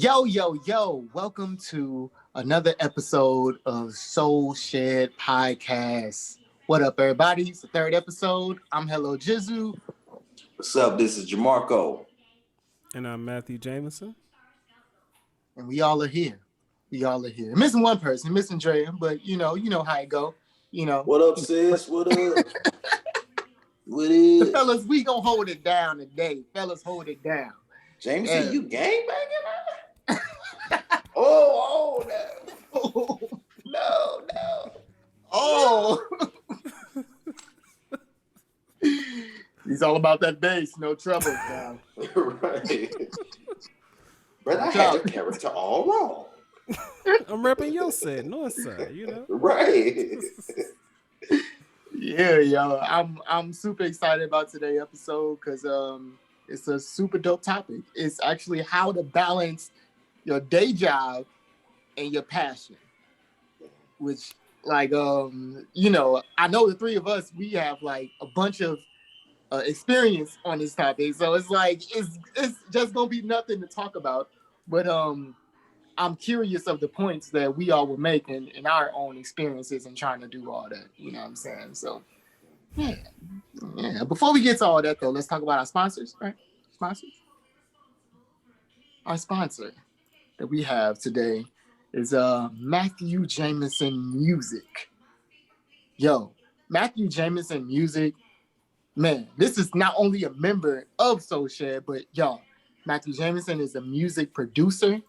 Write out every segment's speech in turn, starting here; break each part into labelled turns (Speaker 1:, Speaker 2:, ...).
Speaker 1: Yo, welcome to another episode of Soul Shed Podcast. What up, everybody? It's the third episode. I'm Hello JiZoo.
Speaker 2: What's up? This is JerMarco.
Speaker 3: And I'm Matthew Jameson.
Speaker 1: And we all are here. Missing one person, missing Dre, but you know how it go.
Speaker 2: What up, sis? What up? What is?
Speaker 1: Fellas, we gonna hold it down today. Fellas, hold it down.
Speaker 2: Jameson, you gangbanging now? Oh, no.
Speaker 1: Oh. He's all about that bass, no trouble now.
Speaker 2: Right. Brother, I had your character all wrong.
Speaker 3: I'm repping your side, north side,
Speaker 2: Right.
Speaker 1: Yeah, yo. I'm super excited about today's episode because it's a super dope topic. It's actually how to balance your day job and your passion. Which, I know the three of us, we have like a bunch of experience on this topic. So it's just gonna be nothing to talk about. But I'm curious of the points that we all were making in our own experiences and trying to do all that. You know what I'm saying? So yeah. Before we get to all that though, let's talk about our sponsors, right? Our sponsor that we have today is Matthew Jameson Music. Yo, Matthew Jameson Music, man, this is not only a member of Soul Shed, but y'all, Matthew Jameson is a music producer.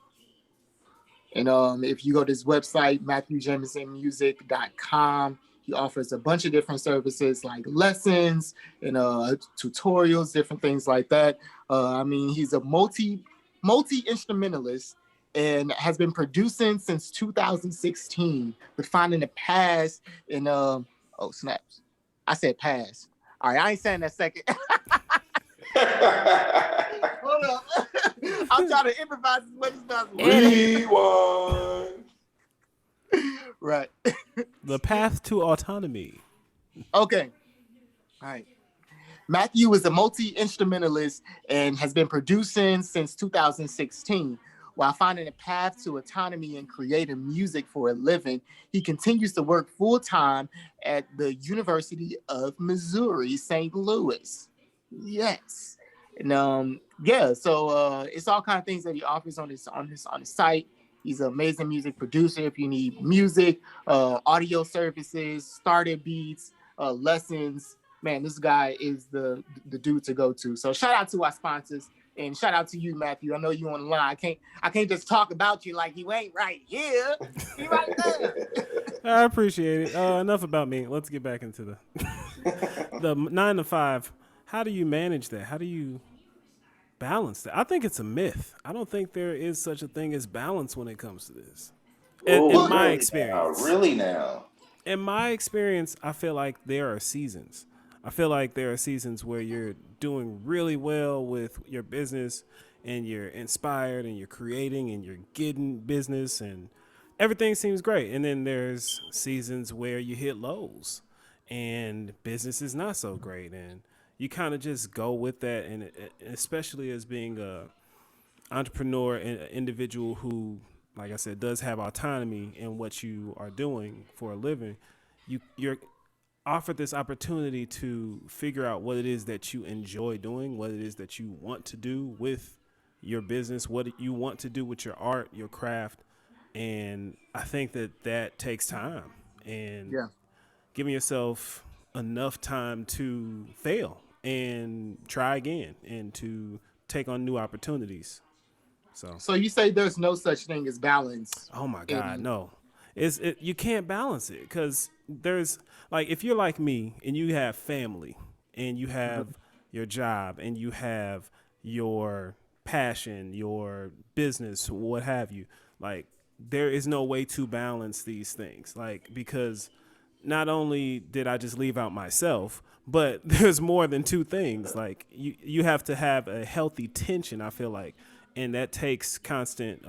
Speaker 1: And if you go to his website, MatthewJamisonMusic.com, he offers a bunch of different services like lessons and tutorials, different things like that. He's a multi-instrumentalist and has been producing since 2016, but finding a pass in oh snaps. I said pass. All right, I ain't saying that second. Hold up. I'm trying to improvise as much as possible.
Speaker 2: Rewind.
Speaker 1: Right.
Speaker 3: The path to autonomy.
Speaker 1: Okay. All right. Matthew is a multi-instrumentalist and has been producing since 2016. While finding a path to autonomy and creating music for a living, he continues to work full-time at the University of Missouri, St. Louis. Yes. And so it's all kind of things that he offers on his site. He's an amazing music producer. If you need music, audio services, starter beats, lessons, man, this guy is the dude to go to. So shout out to our sponsors and shout out to you, Matthew. I know you on the line. I can't just talk about you like you ain't right here. You right there.
Speaker 3: I appreciate it. Enough about me. Let's get back into the 9 to 5. How do you manage that? How do you balance that? I think it's a myth. I don't think there is such a thing as balance when it comes to this. In my experience.
Speaker 2: Really now?
Speaker 3: In my experience, I feel like there are seasons. I feel like there are seasons where you're doing really well with your business and you're inspired and you're creating and you're getting business and everything seems great. And then there's seasons where you hit lows and business is not so great. And you kind of just go with that. And especially as being a entrepreneur and an individual who, like I said, does have autonomy in what you are doing for a living, you're offered this opportunity to figure out what it is that you enjoy doing, what it is that you want to do with your business, what you want to do with your art, your craft. And I think that takes time and giving yourself enough time to fail and try again and to take on new opportunities. So
Speaker 1: you say there's no such thing as balance?
Speaker 3: Oh my God, no. You can't balance it because there's like, if you're like me and you have family and you have your job and you have your passion, your business, what have you, like there is no way to balance these things. Like, because not only did I just leave out myself, but there's more than two things. Like you have to have a healthy tension, I feel like. And that takes constant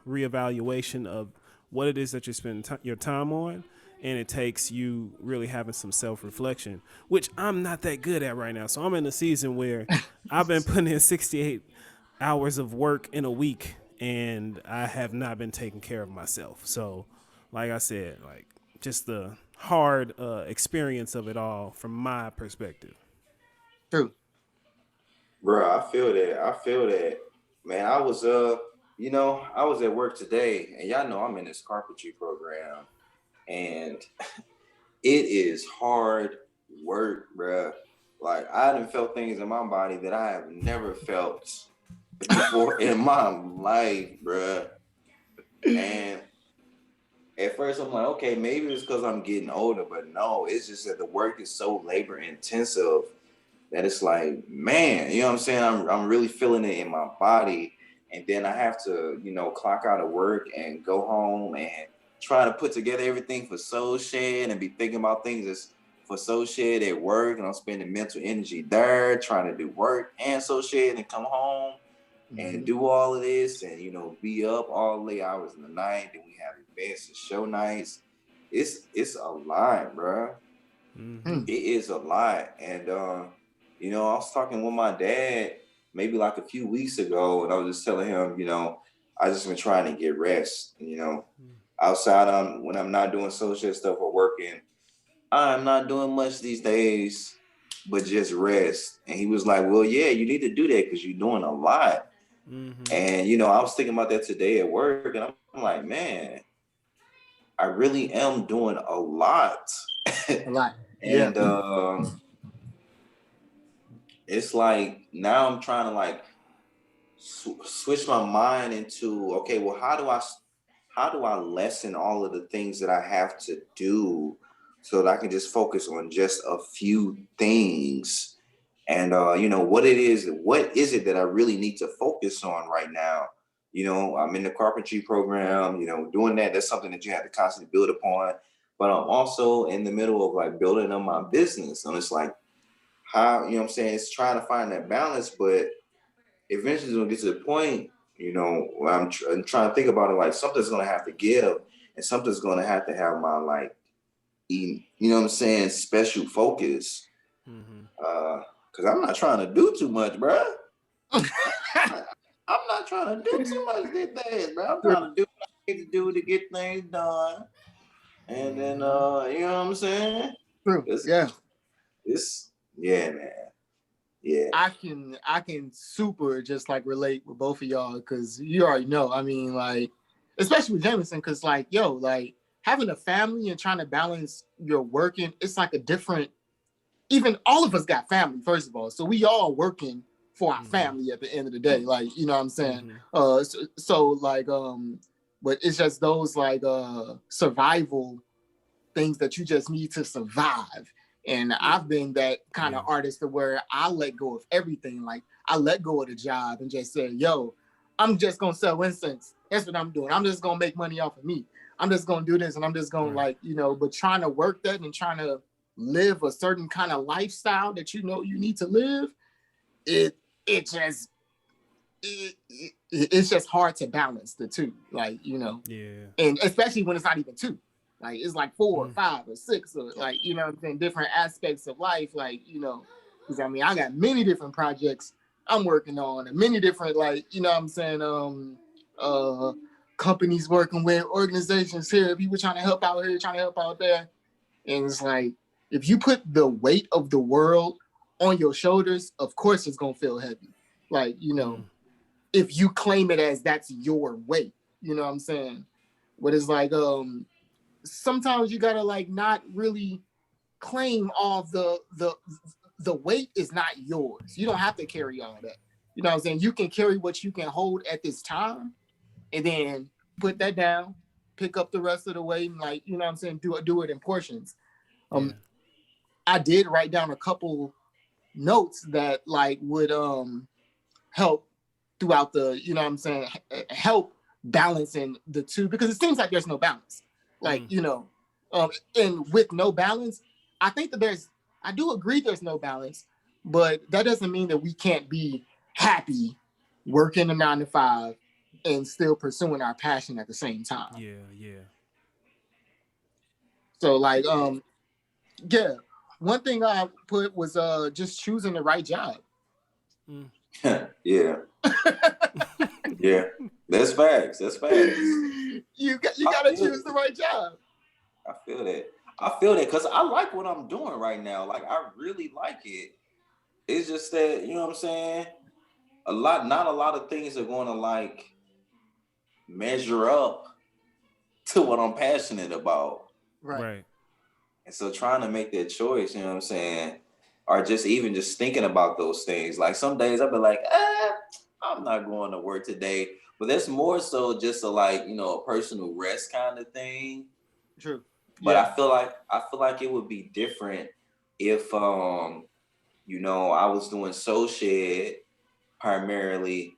Speaker 3: reevaluation of what it is that you spend your time on. And it takes you really having some self-reflection, which I'm not that good at right now. So I'm in a season where I've been putting in 68 hours of work in a week. and I have not been taking care of myself. So, like I said, like just the hard experience of it all from my perspective.
Speaker 1: True.
Speaker 2: Bro, I feel that. I feel that. Man, I was I was at work today, and y'all know I'm in this carpentry program, and it is hard work, bro. Like I haven't felt things in my body that I have never felt before in my life, bro. And at first I'm like, okay, maybe it's because I'm getting older, but no, it's just that the work is so labor intensive that it's like, man, you know what I'm saying? I'm really feeling it in my body. And then I have to, clock out of work and go home and try to put together everything for Soul Shed and be thinking about things that's for Soul Shed at work. And I'm spending mental energy there, trying to do work and Soul Shed and come home and do all of this and, be up all late hours in the night. Then we have events and show nights. It's a lot, bro.
Speaker 3: Mm-hmm.
Speaker 2: It is a lot. And, I was talking with my dad maybe like a few weeks ago, and I was just telling him, I just been trying to get rest, outside when I'm not doing social stuff or working, I'm not doing much these days, but just rest. And he was like, well, yeah, you need to do that because you're doing a lot.
Speaker 3: Mm-hmm.
Speaker 2: And, I was thinking about that today at work, and I'm like, man, I really am doing a lot.
Speaker 1: A lot. Yeah.
Speaker 2: And it's like now I'm trying to like switch my mind into, okay, well, how do I lessen all of the things that I have to do so that I can just focus on just a few things? And what is it that I really need to focus on right now? I'm in the carpentry program, doing that's something that you have to constantly build upon. But I'm also in the middle of like building up my business. And it's like, how, what I'm saying, it's trying to find that balance, but eventually it's gonna get to the point, where I'm trying to think about it, like something's gonna have to give and something's gonna have to have my like, special focus. Cause I'm not trying to do too much, bro. I'm not trying to do too much these days, bro. I'm trying to do what I need to do to get things done. And then, you know what I'm saying?
Speaker 1: True.
Speaker 2: Yeah, man. Yeah.
Speaker 1: I can super just like relate with both of y'all because you already know. I mean, like, especially with Jameson, because like, like having a family and trying to balance your working, it's like a different. Even all of us got family, first of all, so we all working for our family at the end of the day. Like, you know what I'm saying? So like, but it's just those like survival things that you just need to survive. And I've been that kind of artist to where I let go of everything. Like I let go of the job and just say, yo, I'm just going to sell incense. That's what I'm doing. I'm just going to make money off of me. I'm just going to do this. And I'm just going to but trying to work that and trying to live a certain kind of lifestyle that you need to live. It's just hard to balance the two. Like, and especially when it's not even two. Like it's like 4 or 5 or 6 or like, what I'm saying, different aspects of life. Like, because I mean, I got many different projects I'm working on and many different, like, what I'm saying, companies working with, organizations here, people trying to help out here, trying to help out there. And it's like, if you put the weight of the world on your shoulders, of course it's going to feel heavy. Like, if you claim it as that's your weight, you know what I'm saying? But it's like, sometimes you gotta like not really claim all the weight is not yours. You don't have to carry all that. You know what I'm saying? You can carry what you can hold at this time and then put that down, pick up the rest of the weight and like, you know what I'm saying, do it in portions. I did write down a couple notes that like would help throughout the, you know what I'm saying, help balancing the two because it seems like there's no balance. Like, and with no balance, I think that I do agree there's no balance, but that doesn't mean that we can't be happy working a 9 to 5 and still pursuing our passion at the same time.
Speaker 3: Yeah.
Speaker 1: So like, one thing I put was just choosing the right job.
Speaker 2: Yeah. Yeah. That's facts. That's facts.
Speaker 1: You gotta choose the right job.
Speaker 2: I feel that because I like what I'm doing right now. Like I really like it. It's just that, you know what I'm saying? Not a lot of things are going to like measure up to what I'm passionate about.
Speaker 3: Right.
Speaker 2: And so trying to make that choice, you know what I'm saying? Or just even just thinking about those things. Like some days I'll be like, I'm not going to work today. But that's more so just a personal rest kind of thing.
Speaker 1: True.
Speaker 2: But I feel like it would be different if I was doing Soul Shed primarily.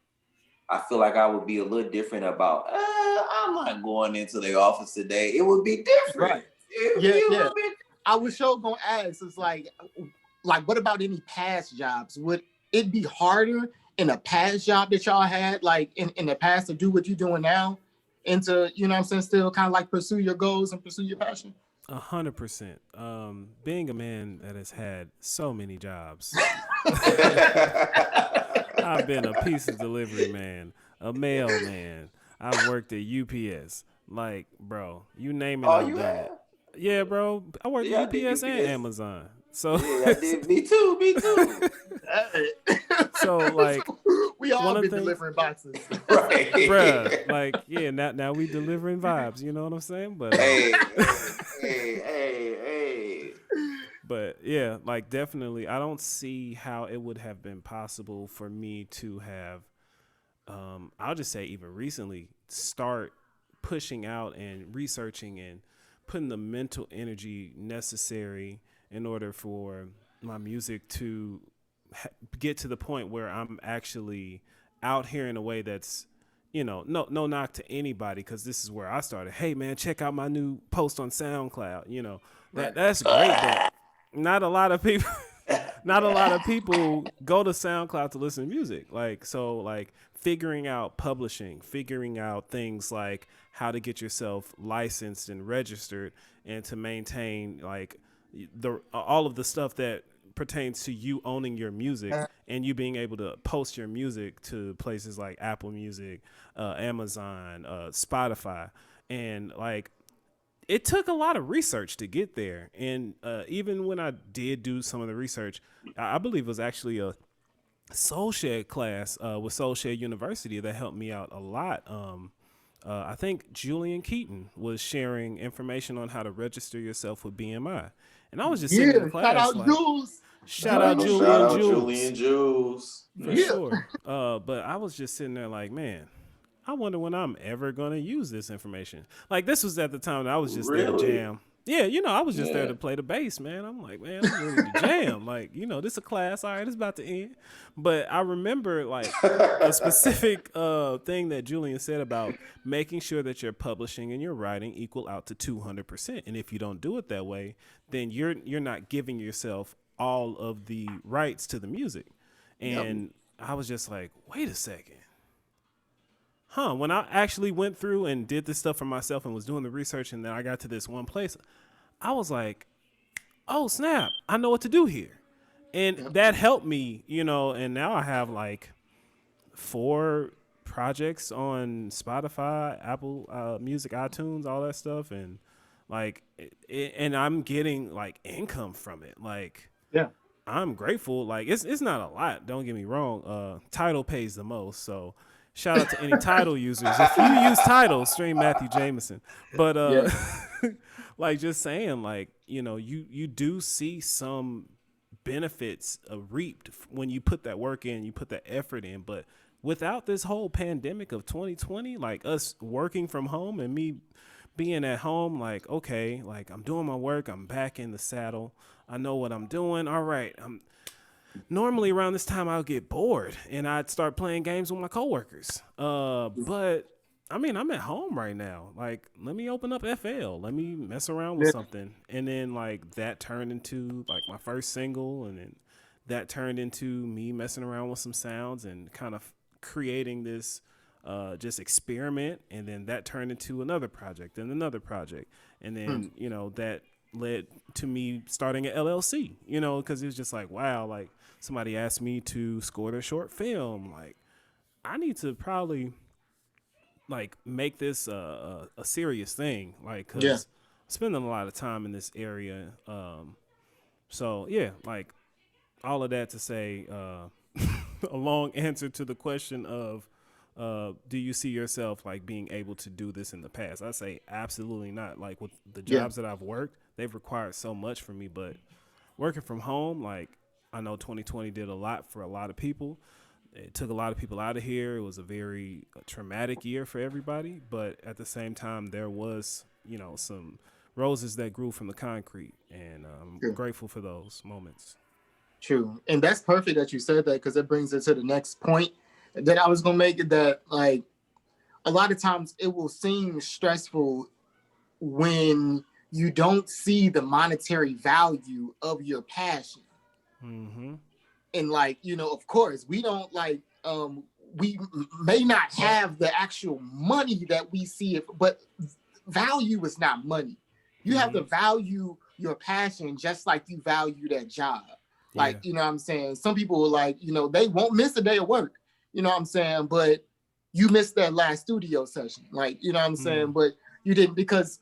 Speaker 2: I feel like I would be a little different about I'm not going into the office today. It would be different.
Speaker 1: Right. Yeah. I was sure gonna ask, it's like what about any past jobs? Would it be harder in a past job that y'all had, like in the past, to do what you're doing now, and to, you know what I'm saying, still kind of like pursue your goals and pursue your passion?
Speaker 3: 100%. Being a man that has had so many jobs, I've been a pizza delivery man, a mailman. I've worked at UPS. Like, bro, you name it, I've done it. Yeah, bro. I worked at UPS and Amazon. So
Speaker 2: yeah, I did. Me too.
Speaker 3: So like,
Speaker 1: we all been delivering boxes,
Speaker 2: right?
Speaker 3: Bruh, like, yeah. Now we delivering vibes. You know what I'm saying? But
Speaker 2: hey.
Speaker 3: But yeah, like definitely, I don't see how it would have been possible for me to have. I'll just say even recently start pushing out and researching and putting the mental energy necessary in order for my music to get to the point where I'm actually out here in a way that's, no knock to anybody, because this is where I started. Hey man, check out my new post on SoundCloud. That's great, but not a lot of people go to SoundCloud to listen to music. Like figuring out publishing, figuring out things like how to get yourself licensed and registered, and to maintain like all of the stuff that pertains to you owning your music and you being able to post your music to places like Apple Music, Amazon, Spotify. And like, it took a lot of research to get there. And even when I did do some of the research, I believe it was actually a Soul Shed class with Soul Shed University that helped me out a lot. I think Julian Keaton was sharing information on how to register yourself with BMI. And I was just sitting in the class. Shout out Julian Jules. For sure. But I was just sitting there like, man, I wonder when I'm ever going to use this information. Like, this was at the time that I was just there to jam. Yeah, I was just there to play the bass, man. I'm like, man, I'm ready to jam. Like, this is a class. All right, it's about to end. But I remember, like, a specific thing that Julian said about making sure that your publishing and your writing equal out to 200%. And if you don't do it that way, then you're not giving yourself all of the rights to the music. And I was just like, wait a second. When I actually went through and did this stuff for myself and was doing the research, and then I got to this one place, I was like, oh, snap, I know what to do here. And that helped me, and now I have like 4 projects on Spotify, Apple Music, iTunes, all that stuff. And like, and I'm getting like income from it. Like, I'm grateful. Like, it's not a lot. Don't get me wrong. Tidal pays the most. So shout out to any Tidal users. If you use Tidal, stream Matthew Jameson. But like, just saying, like, you do see some benefits reaped when you put that work in, you put that effort in. But without this whole pandemic of 2020, like us working from home and me being at home, like, okay, like I'm doing my work, I'm back in the saddle, I know what I'm doing. All right, normally around this time I'll get bored and I'd start playing games with my coworkers. But I mean, I'm at home right now. Like, let me open up FL. Let me mess around with something. And then like that turned into like my first single, and then that turned into me messing around with some sounds and kind of creating this just experiment. And then that turned into another project and another project. And then, that led to me starting an LLC, because it was just like, wow, like somebody asked me to score their short film. Like, I need to probably like make this a serious thing, like
Speaker 1: Yeah.
Speaker 3: because spending a lot of time in this area. So yeah, like all of that to say, a long answer to the question of, do you see yourself like being able to do this in the past? I say absolutely not. Like with the
Speaker 1: Yeah.
Speaker 3: jobs that I've worked, they've required so much from me, but working from home, like I know 2020 did a lot for a lot of people. It took a lot of people out of here. It was a very traumatic year for everybody, but at the same time, there was, some roses that grew from the concrete, and I'm
Speaker 1: True.
Speaker 3: grateful for those moments.
Speaker 1: True. And that's perfect that you said that, because it brings us to the next point that I was gonna make, it that like a lot of times it will seem stressful when you don't see the monetary value of your passion.
Speaker 3: Mm-hmm.
Speaker 1: And like, of course, we don't like we may not have the actual money that we see it, but value is not money. You have
Speaker 3: Mm-hmm.
Speaker 1: to value your passion just like you value that job. Like,
Speaker 3: Yeah.
Speaker 1: you know what I'm saying? Some people are like, they won't miss a day of work, you know what I'm saying? But you missed that last studio session. Like, you know what I'm
Speaker 3: Mm.
Speaker 1: saying? But you didn't, because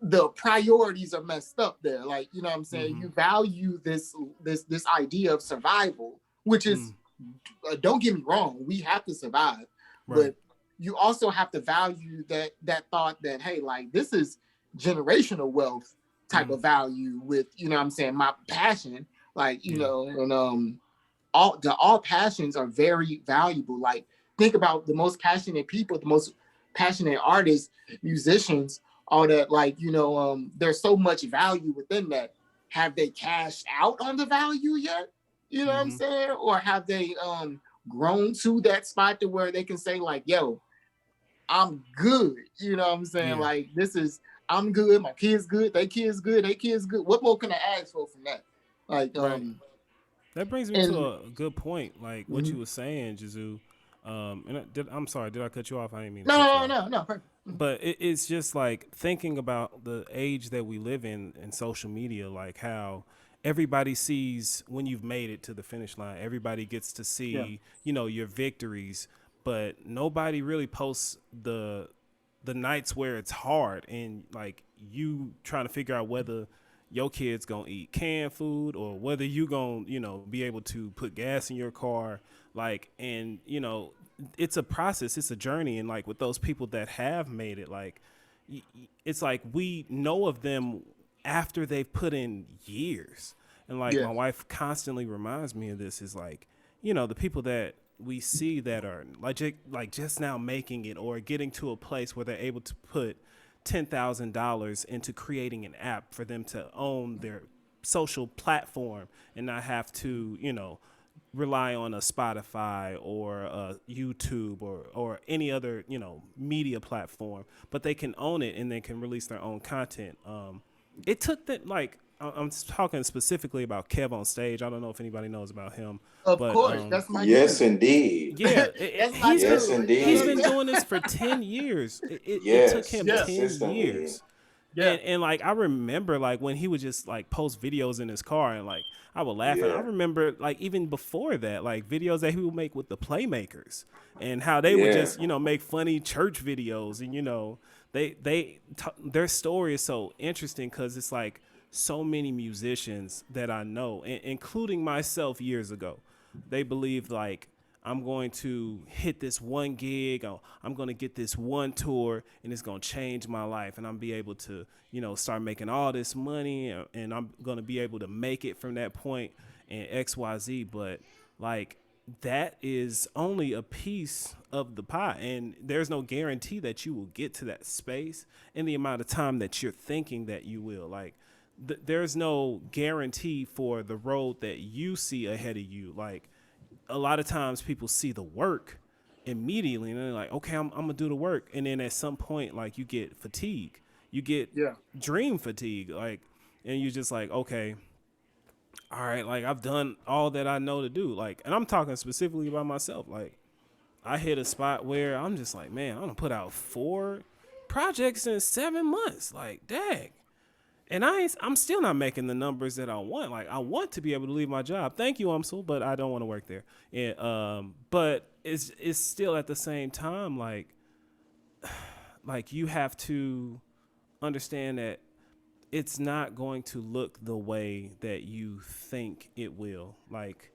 Speaker 1: the priorities are messed up there. Like, you know what I'm saying?
Speaker 3: Mm-hmm.
Speaker 1: You value this idea of survival, which is,
Speaker 3: Mm.
Speaker 1: don't get me wrong, we have to survive,
Speaker 3: Right.
Speaker 1: but you also have to value that thought that, hey, like, this is generational wealth type
Speaker 3: Mm.
Speaker 1: of value with, you know what I'm saying, my passion, like,
Speaker 3: Yeah.
Speaker 1: and all passions are very valuable. Like, think about the most passionate people, the most passionate artists, musicians, all that. Like, there's so much value within that. Have they cashed out on the value yet? You know what I'm
Speaker 3: Mm-hmm.
Speaker 1: saying? Or have they grown to that spot to where they can say like, yo, I'm good. You know what I'm saying?
Speaker 3: Yeah.
Speaker 1: Like, this is, I'm good. My kids good. They kids good. They kids good. What more can I ask for from that? Like,
Speaker 3: Right. That brings me to
Speaker 1: and
Speaker 3: a good point, like what
Speaker 1: mhm.
Speaker 3: you were saying, JiZoo. I'm sorry, did I cut you off? I didn't mean to cut you
Speaker 1: No,
Speaker 3: off.
Speaker 1: no, no, no. Perfect. Mhm.
Speaker 3: But it's just like thinking about the age that we live in social media, like how everybody sees when you've made it to the finish line. Everybody gets to
Speaker 1: Yeah,
Speaker 3: see, your victories, but nobody really posts the nights where it's hard and like you trying to figure out whether your kids gonna eat canned food or whether you gonna be able to put gas in your car, like, and it's a process, it's a journey, and like with those people that have made it, like it's like we know of them after they've put in years, and like
Speaker 1: yeah,
Speaker 3: my wife constantly reminds me of this, is like the people that we see that are like just now making it or getting to a place where they're able to put $10,000 into creating an app for them to own their social platform and not have to, rely on a Spotify or a YouTube or any other, media platform, but they can own it and they can release their own content. It took that, like, I'm talking specifically about Kev on Stage. I don't know if anybody knows about him,
Speaker 1: of
Speaker 3: but
Speaker 1: course, that's my
Speaker 2: Yes,
Speaker 1: dude.
Speaker 2: indeed.
Speaker 3: yeah,
Speaker 1: That's my
Speaker 3: he's
Speaker 2: Yes,
Speaker 3: been
Speaker 1: dude. You know
Speaker 3: he's
Speaker 1: what
Speaker 3: been
Speaker 2: indeed.
Speaker 1: I'm saying?
Speaker 3: doing this for 10 years. It took
Speaker 2: Yes,
Speaker 3: him
Speaker 1: Yeah,
Speaker 3: 10
Speaker 2: consistently.
Speaker 3: years.
Speaker 1: yeah,
Speaker 3: And like I remember like when he would just like post videos in his car and like I would laugh, and I
Speaker 2: Yeah,
Speaker 3: remember like even before that, like videos that he would make with the Playmakers and how they would
Speaker 2: yeah,
Speaker 3: just make funny church videos, and their story is so interesting because it's like so many musicians that I know, including myself years ago, they believed like I'm going to hit this one gig, or I'm going to get this one tour, and it's going to change my life, and I'm be able to, start making all this money, and I'm going to be able to make it from that point and XYZ. But like that is only a piece of the pie, and there's no guarantee that you will get to that space in the amount of time that you're thinking that you will. Like there's no guarantee for the road that you see ahead of you. Like a lot of times people see the work immediately and they're like, okay, I'm gonna do the work, and then at some point like you get fatigue, you get
Speaker 1: yeah,
Speaker 3: dream fatigue, like, and you're just like, okay, all right, like I've done all that I know to do, like, and I'm talking specifically about myself. Like I hit a spot where I'm just like, man, I'm gonna put out 4 projects in 7 months, like dang, and I'm still not making the numbers that I want. Like I want to be able to leave my job. Thank you, Umsul, but I don't want to work there. And but it's still at the same time like like you have to understand that it's not going to look the way that you think it will. Like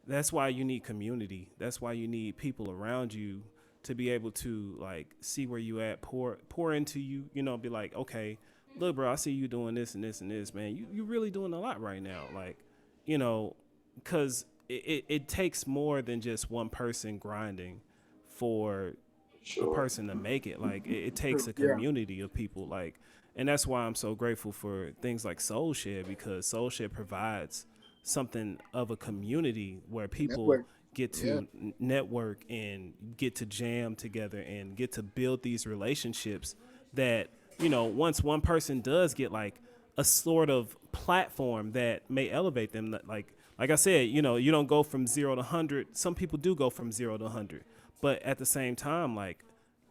Speaker 3: that's why you need community. That's why you need people around you to be able to like see where you at, pour into you, you know, be like, okay, look, bro, I see you doing this and this and this, man. You really doing a lot right now. Like, you know, because it takes more than just one person grinding for a
Speaker 2: Sure.
Speaker 3: person to make it. Like it takes
Speaker 1: True.
Speaker 3: a
Speaker 1: Yeah.
Speaker 3: community of people. Like, and that's why I'm so grateful for things like Soul Shed, because Soul Shed provides something of a community where people
Speaker 1: Network.
Speaker 3: get
Speaker 1: Yeah.
Speaker 3: to network and get to jam together and get to build these relationships that, you know, once one person does get like a sort of platform that may elevate them, like I said, you know, you don't go from 0 to 100. Some people do go from 0 to 100, but at the same time, like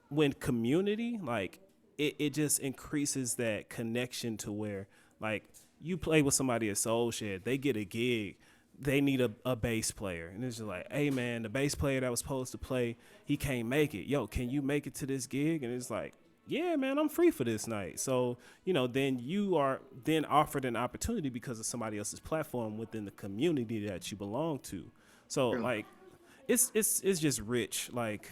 Speaker 3: when community, like it just increases that connection to where like you play with somebody at Soul Shed, they get a gig, they need a bass player, and it's just like, hey man, the bass player that was supposed to play, he can't make it. Yo, can you make it to this gig? And it's like, yeah, man, I'm free for this night. So, you know, then you are then offered an opportunity because of somebody else's platform within the community that you belong to. So
Speaker 1: True.
Speaker 3: like it's just rich. Like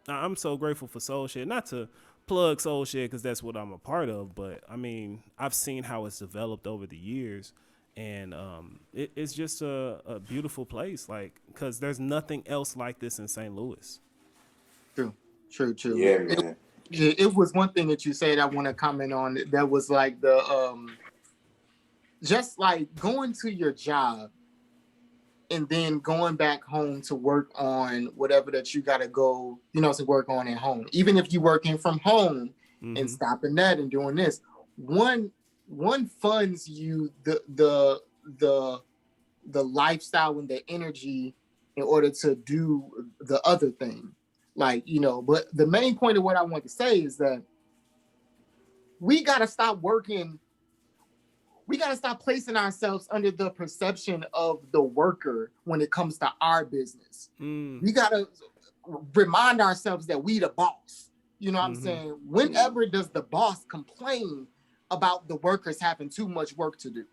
Speaker 3: I'm so grateful for Soul Shed. Not to plug Soul Shed because that's what I'm a part of, but I mean I've seen how it's developed over the years, and it's just a beautiful place. Like because there's nothing else like this in St. Louis.
Speaker 1: True. True. True.
Speaker 2: Yeah, man.
Speaker 1: It was one thing that you said I want to comment on. That was like the just like going to your job and then going back home to work on whatever that you got to go, you know, to work on at home. Even if you're working from home and stopping that and doing this, one funds you the lifestyle and the energy in order to do the other thing. Like, you know, but the main point of what I want to say is that we got to stop working. We got to stop placing ourselves under the perception of the worker when it comes to our business. We got to remind ourselves that we the boss. You know what I'm saying? Whenever does the boss complain about the workers having too much work to do?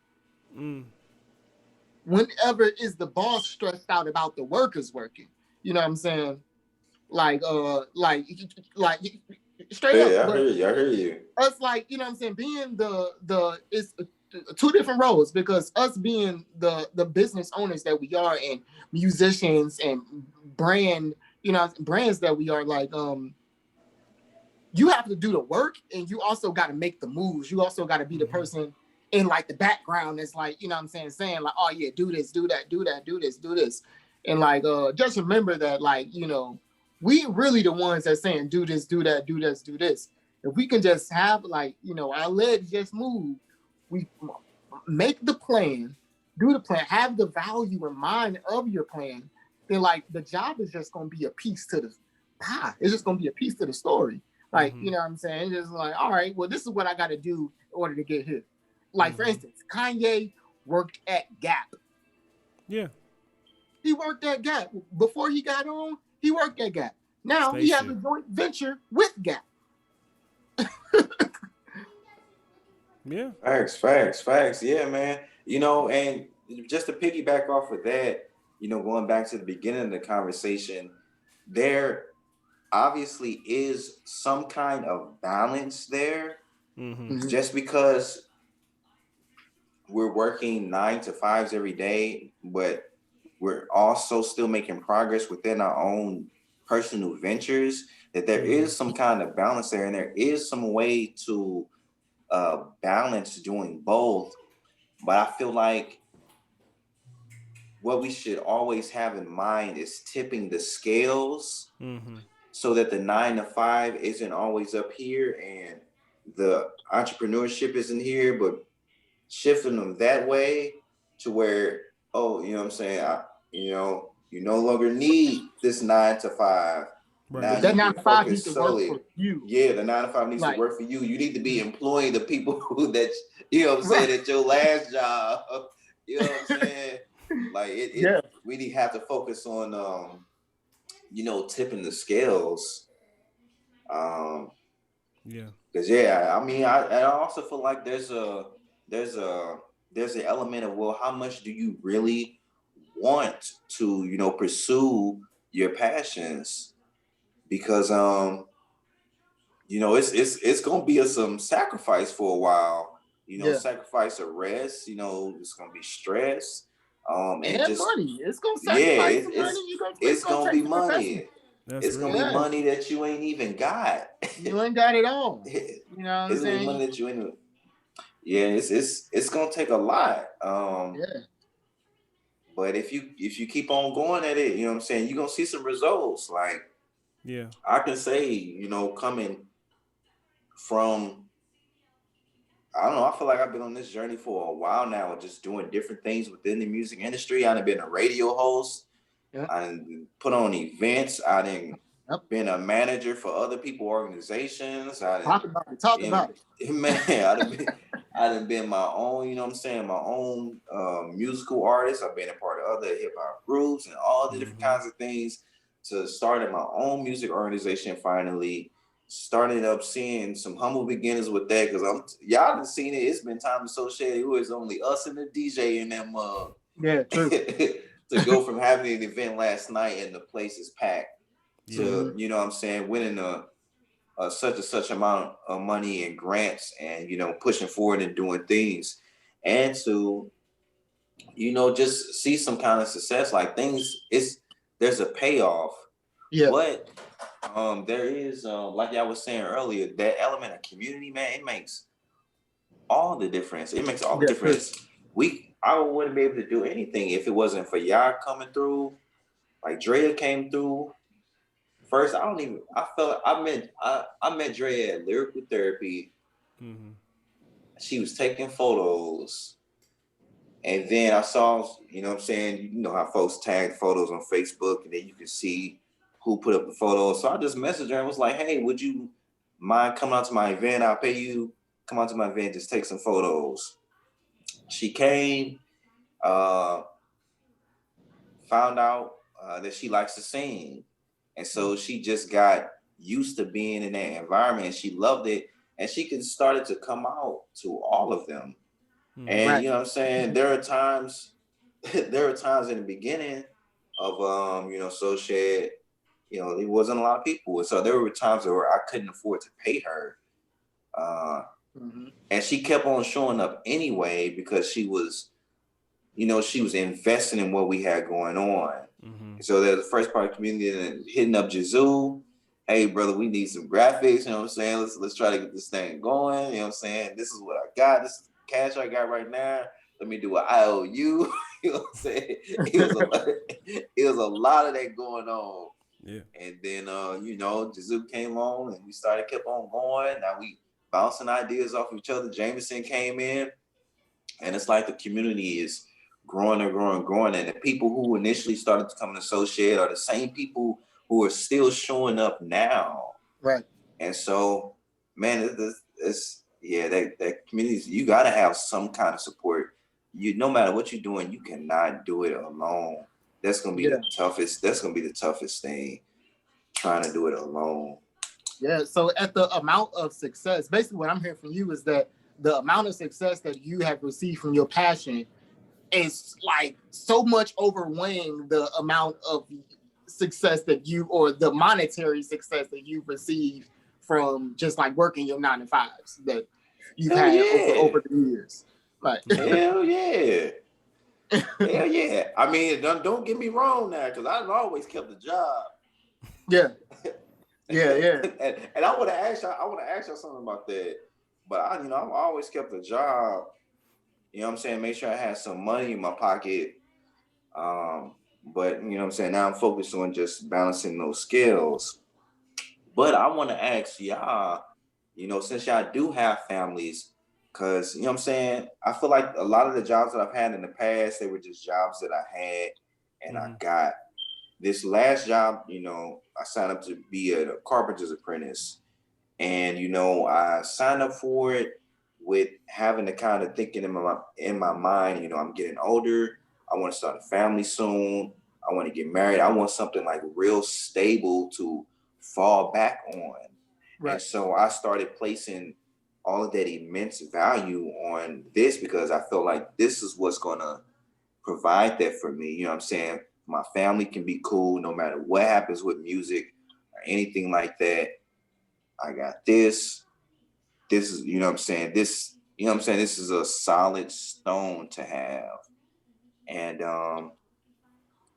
Speaker 1: Whenever is the boss stressed out about the workers working? You know what I'm saying? Like straight
Speaker 2: Yeah,
Speaker 1: up.
Speaker 2: I hear you. I hear you.
Speaker 1: Us, like, you know what I'm saying, being it's two different roles, because us being the business owners that we are and musicians and brand, you know, brands that we are, like you have to do the work and you also got to make the moves. You also got to be the person in like the background that's like, you know what I'm saying like, oh yeah, do this, do that, do that, do this, do this. And like just remember that, like, you know, we really the ones that saying do this, do that, do this, do this. If we can just have, like, you know, our legs just move, we make the plan, do the plan, have the value in mind of your plan, then like the job is just gonna be a piece to the pie. It's just gonna be a piece to the story. Like, you know what I'm saying? It's just like, all right, well, this is what I gotta do in order to get here. Like, for instance, Kanye worked at Gap.
Speaker 3: Yeah.
Speaker 1: He worked at Gap. Before he got on, he worked at Gap. Now he has a joint venture with Gap.
Speaker 3: Yeah.
Speaker 2: Facts. Yeah, man. You know, and just to piggyback off of that, you know, going back to the beginning of the conversation, there obviously is some kind of balance there. Just because we're working 9 to 5s every day, but we're also still making progress within our own personal ventures, that there is some kind of balance there, and there is some way to balance doing both. But I feel like what we should always have in mind is tipping the scales so that the 9 to 5 isn't always up here and the entrepreneurship isn't here, but shifting them that way to where, oh, you know what I'm saying? You know, you no longer need this 9 to 5.
Speaker 3: Right.
Speaker 2: Now
Speaker 1: That
Speaker 2: you
Speaker 1: 9
Speaker 2: can
Speaker 1: to 5
Speaker 2: focus
Speaker 1: needs to work
Speaker 2: solely.
Speaker 1: for you.
Speaker 2: Yeah, the 9 to 5 needs to work for you. You need to be employing the people who that, you know what I'm saying, at your last job. You know what I'm saying? Like we have to focus on you know, tipping the scales.
Speaker 3: Yeah.
Speaker 2: Because I mean, I also feel like there's a there's an element of, well, how much do you really want to, pursue your passions? Because it's gonna be some sacrifice for a while.
Speaker 1: Yeah.
Speaker 2: Sacrifice of rest. It's gonna be stress. And
Speaker 1: And
Speaker 2: just
Speaker 1: money. It's gonna
Speaker 2: yeah,
Speaker 1: sacrifice some money. It's
Speaker 2: it's
Speaker 1: gonna
Speaker 2: gonna
Speaker 1: take
Speaker 2: be
Speaker 1: some investment.
Speaker 2: money.
Speaker 3: That's
Speaker 2: It's gonna
Speaker 3: real.
Speaker 2: be
Speaker 1: Yeah.
Speaker 2: money that you ain't even got.
Speaker 1: You ain't got it all.
Speaker 2: It's
Speaker 1: You know what I'm
Speaker 2: gonna be
Speaker 1: saying?
Speaker 2: money that you ain't. Yeah, it's gonna take a lot.
Speaker 1: Yeah.
Speaker 2: But if you keep on going at it, you're gonna see some results. Like
Speaker 3: Yeah.
Speaker 2: I can say, coming from, I don't know, I feel like I've been on this journey for a while now, just doing different things within the music industry. I've been a radio host.
Speaker 1: Yeah.
Speaker 2: I done put on events. I done
Speaker 1: Yep.
Speaker 2: been a manager for other people organizations. I done,
Speaker 1: Talk about it. Talk about it.
Speaker 2: man, I done been my own, my own musical artist. I've been a part of other hip hop groups and all the different kinds of things, to starting my own music organization finally. Started up seeing some humble beginnings with that, because y'all done seen it. It's been time associated. It was only us and the DJ in that mug.
Speaker 1: Yeah, true.
Speaker 2: To go from having an event last night and the place is packed
Speaker 3: Yeah.
Speaker 2: to, winning such and such amount of money and grants, and pushing forward and doing things, and to just see some kind of success. Like there's a payoff.
Speaker 1: Yeah.
Speaker 2: But there is, like I was saying earlier, that element of community, man. It makes all the difference. It makes all the difference. I wouldn't be able to do anything if it wasn't for y'all coming through. Like Drea came through. First, I met Drea at Lyrical Therapy.
Speaker 3: Mm-hmm.
Speaker 2: She was taking photos. And then I saw, you know how folks tag photos on Facebook, and then you can see who put up the photos. So I just messaged her and was like, hey, would you mind coming out to my event? I'll pay you. Come out to my event, just take some photos. She came, found out that she likes to sing. And so she just got used to being in that environment. She loved it. And she could started to come out to all of them. And
Speaker 1: Right.
Speaker 2: you know what I'm saying? There are times in the beginning of Soul Shed, there wasn't a lot of people. And so there were times where I couldn't afford to pay her. And she kept on showing up anyway, because she was investing in what we had going on.
Speaker 3: Mm-hmm.
Speaker 2: So there's the first part of the community, and hitting up JiZoo. Hey brother, we need some graphics, you know what I'm saying? Let's try to get this thing going. You know what I'm saying? This is what I got. This is the cash I got right now. Let me do an IOU. You know what I'm saying? It was a lot of that going on.
Speaker 3: Yeah.
Speaker 2: And then JiZoo came on, and we kept on going. Now we bouncing ideas off each other. Jameson came in, and it's like the community is growing and growing and growing. And the people who initially started to come to Soul Shed are the same people who are still showing up now.
Speaker 1: Right.
Speaker 2: And so, man, that community, you got to have some kind of support. No matter what you're doing, you cannot do it alone. That's gonna be the toughest. That's gonna be the toughest thing, trying to do it alone.
Speaker 1: Yeah. So at the amount of success, basically what I'm hearing from you is that the amount of success that you have received from your passion is like so much overweighing the amount of success that you, or the monetary success that you've received from just like working your 9-to-5s that you've had over the years. Like,
Speaker 2: hell yeah. Hell yeah. I mean, don't get me wrong now, because I've always kept a job.
Speaker 1: Yeah. Yeah.
Speaker 2: And I want to ask y'all something about that. But I've always kept a job. You know what I'm saying? Make sure I had some money in my pocket. But you know what I'm saying? Now I'm focused on just balancing those skills. But I want to ask y'all, since y'all do have families, because, you know what I'm saying? I feel like a lot of the jobs that I've had in the past, they were just jobs that I had and I got. This last job, I signed up to be a carpenter's apprentice. And, I signed up for it with having the kind of thinking in my mind, I'm getting older. I want to start a family soon. I want to get married. I want something like real stable to fall back on.
Speaker 1: Right.
Speaker 2: And so I started placing all of that immense value on this because I felt like this is what's gonna provide that for me. You know what I'm saying? My family can be cool no matter what happens with music or anything like that. I got this. This is, you know what I'm saying? This, you know what I'm saying? This is a solid stone to have. And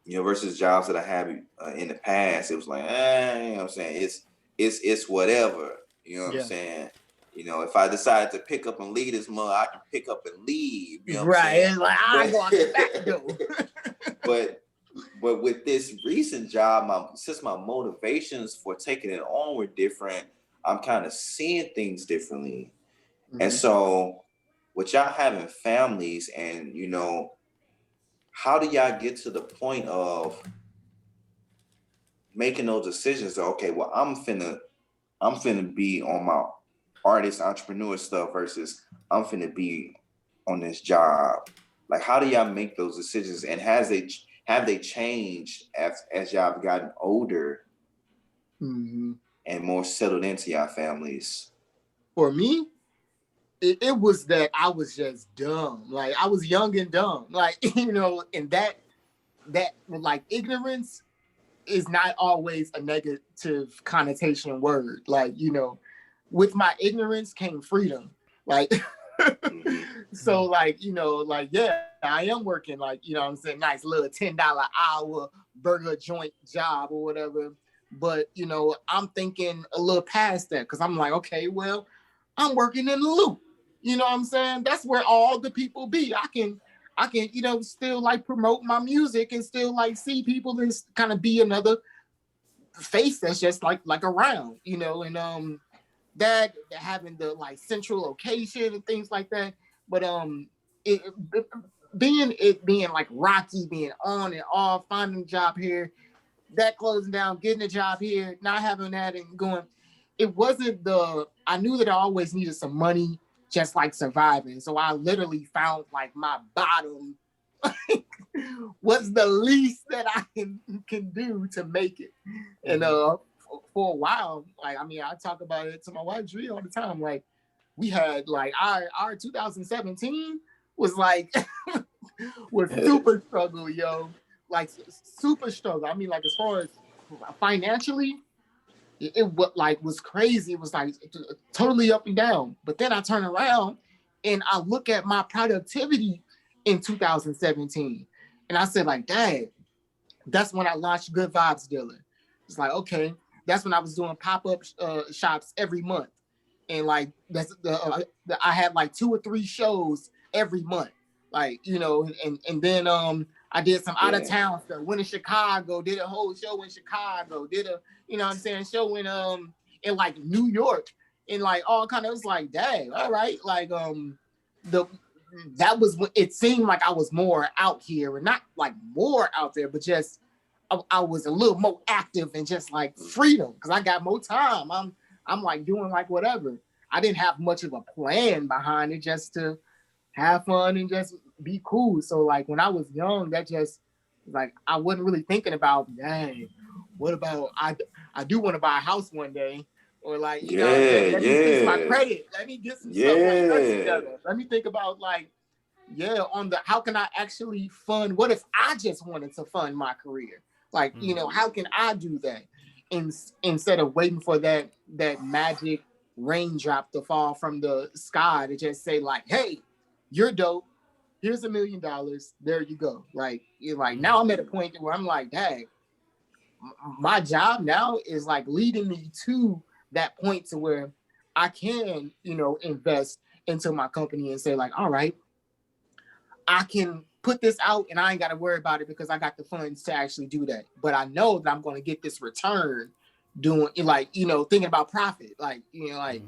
Speaker 2: you know, versus jobs that I had in the past, it was like, you know what I'm saying? It's whatever. You know what I'm
Speaker 1: Yeah.
Speaker 2: saying? You know, if I decide to pick up and leave this month, I can pick up and leave. You know what I'm
Speaker 1: Right.
Speaker 2: saying?
Speaker 1: It's like I go out the back door.
Speaker 2: but with this recent job, since my motivations for taking it on were different, I'm kind of seeing things differently. And so, with y'all having families, and you know, how do y'all get to the point of making those decisions? Okay, well, I'm finna be on my artist entrepreneur stuff versus I'm finna be on this job. Like, how do y'all make those decisions? And have they changed as y'all have gotten older and more settled into y'all families?
Speaker 1: For me, it was that I was just dumb. Like I was young and dumb. Like, you know, and that like ignorance is not always a negative connotation word. Like, you know, with my ignorance came freedom. Like so like, you know, like, yeah, I am working like, you know what I'm saying, nice little $10 hour burger joint job or whatever. But, you know, I'm thinking a little past that because I'm like, okay, well, I'm working in the loop. You know what I'm saying? That's where all the people be. I can, you know, still like promote my music and still like see people and kind of be another face that's just like around, you know, and that having the like central location and things like that. But it, being like rocky, being on and off, finding a job here, that closing down, getting a job here, not having that and going. It wasn't I knew that I always needed some money, just like surviving. So I literally found like my bottom. What's the least that I can do to make it? And for a while, like I mean, I talk about it to my wife Dre all the time. Like we had like our 2017 was like was super struggle, yo. Like super struggle. I mean, like as far as financially, it was crazy. It was like totally up and down. But then I turn around and I look at my productivity in 2017, and I said like, dang, that's when I launched Good Vibes Dealer. It's like, okay, that's when I was doing pop-up shops every month, and like that's I had like 2 or 3 shows every month, like, you know, and then I did some out of town stuff. Went to Chicago, did a whole show in Chicago, did a, you know what I'm saying, show in like New York, and like all kind of, it was like, dang, all right, like that was when it seemed like I was more out here, and not like more out there, but just I was a little more active and just like freedom because I got more time. I'm like doing like whatever. I didn't have much of a plan behind it, just to have fun and just be cool. So like when I was young, that just like I wasn't really thinking about, dang, what about I do want to buy a house one day, or like, you know what I'm saying, let me fix my credit, let me get some stuff like that together. Let me think about like, on the how can I actually fund, what if I just wanted to fund my career? Like, you know, how can I do that? Instead of waiting for that magic raindrop to fall from the sky to just say like, hey, you're dope. Here's $1 million. There you go. Like, you're like, now I'm at a point where I'm like, dang, my job now is like leading me to that point to where I can, you know, invest into my company and say like, all right, I can put this out and I ain't got to worry about it because I got the funds to actually do that. But I know that I'm going to get this return doing, like, you know, thinking about profit, like, you know, like,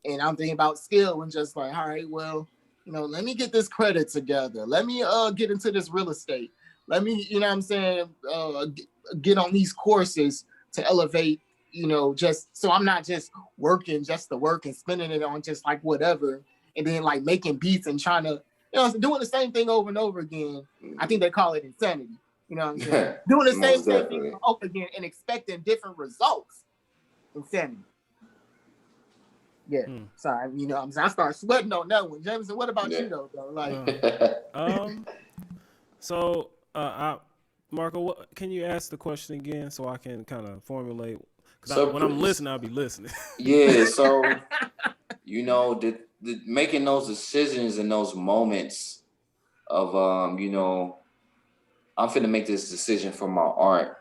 Speaker 1: and I'm thinking about skill and just like, all right, well, you know, let me get this credit together. Let me get into this real estate. Let me, you know what I'm saying, get on these courses to elevate, you know, just so I'm not just working just to work and spending it on just like whatever. And then like making beats and trying to, you know, doing the same thing over and over again. I think they call it insanity. You know what I'm saying? Doing the same thing over again and expecting different results. Insanity. Yeah. Sorry, I start sweating on that one. Jameson, what about
Speaker 2: Yeah.
Speaker 1: you though? Like,
Speaker 3: So, Marco, can you ask the question again so I can kind of formulate? Because
Speaker 2: So
Speaker 3: when I'm listening, I'll be listening.
Speaker 2: yeah, so the making those decisions in those moments of I'm finna make this decision for my art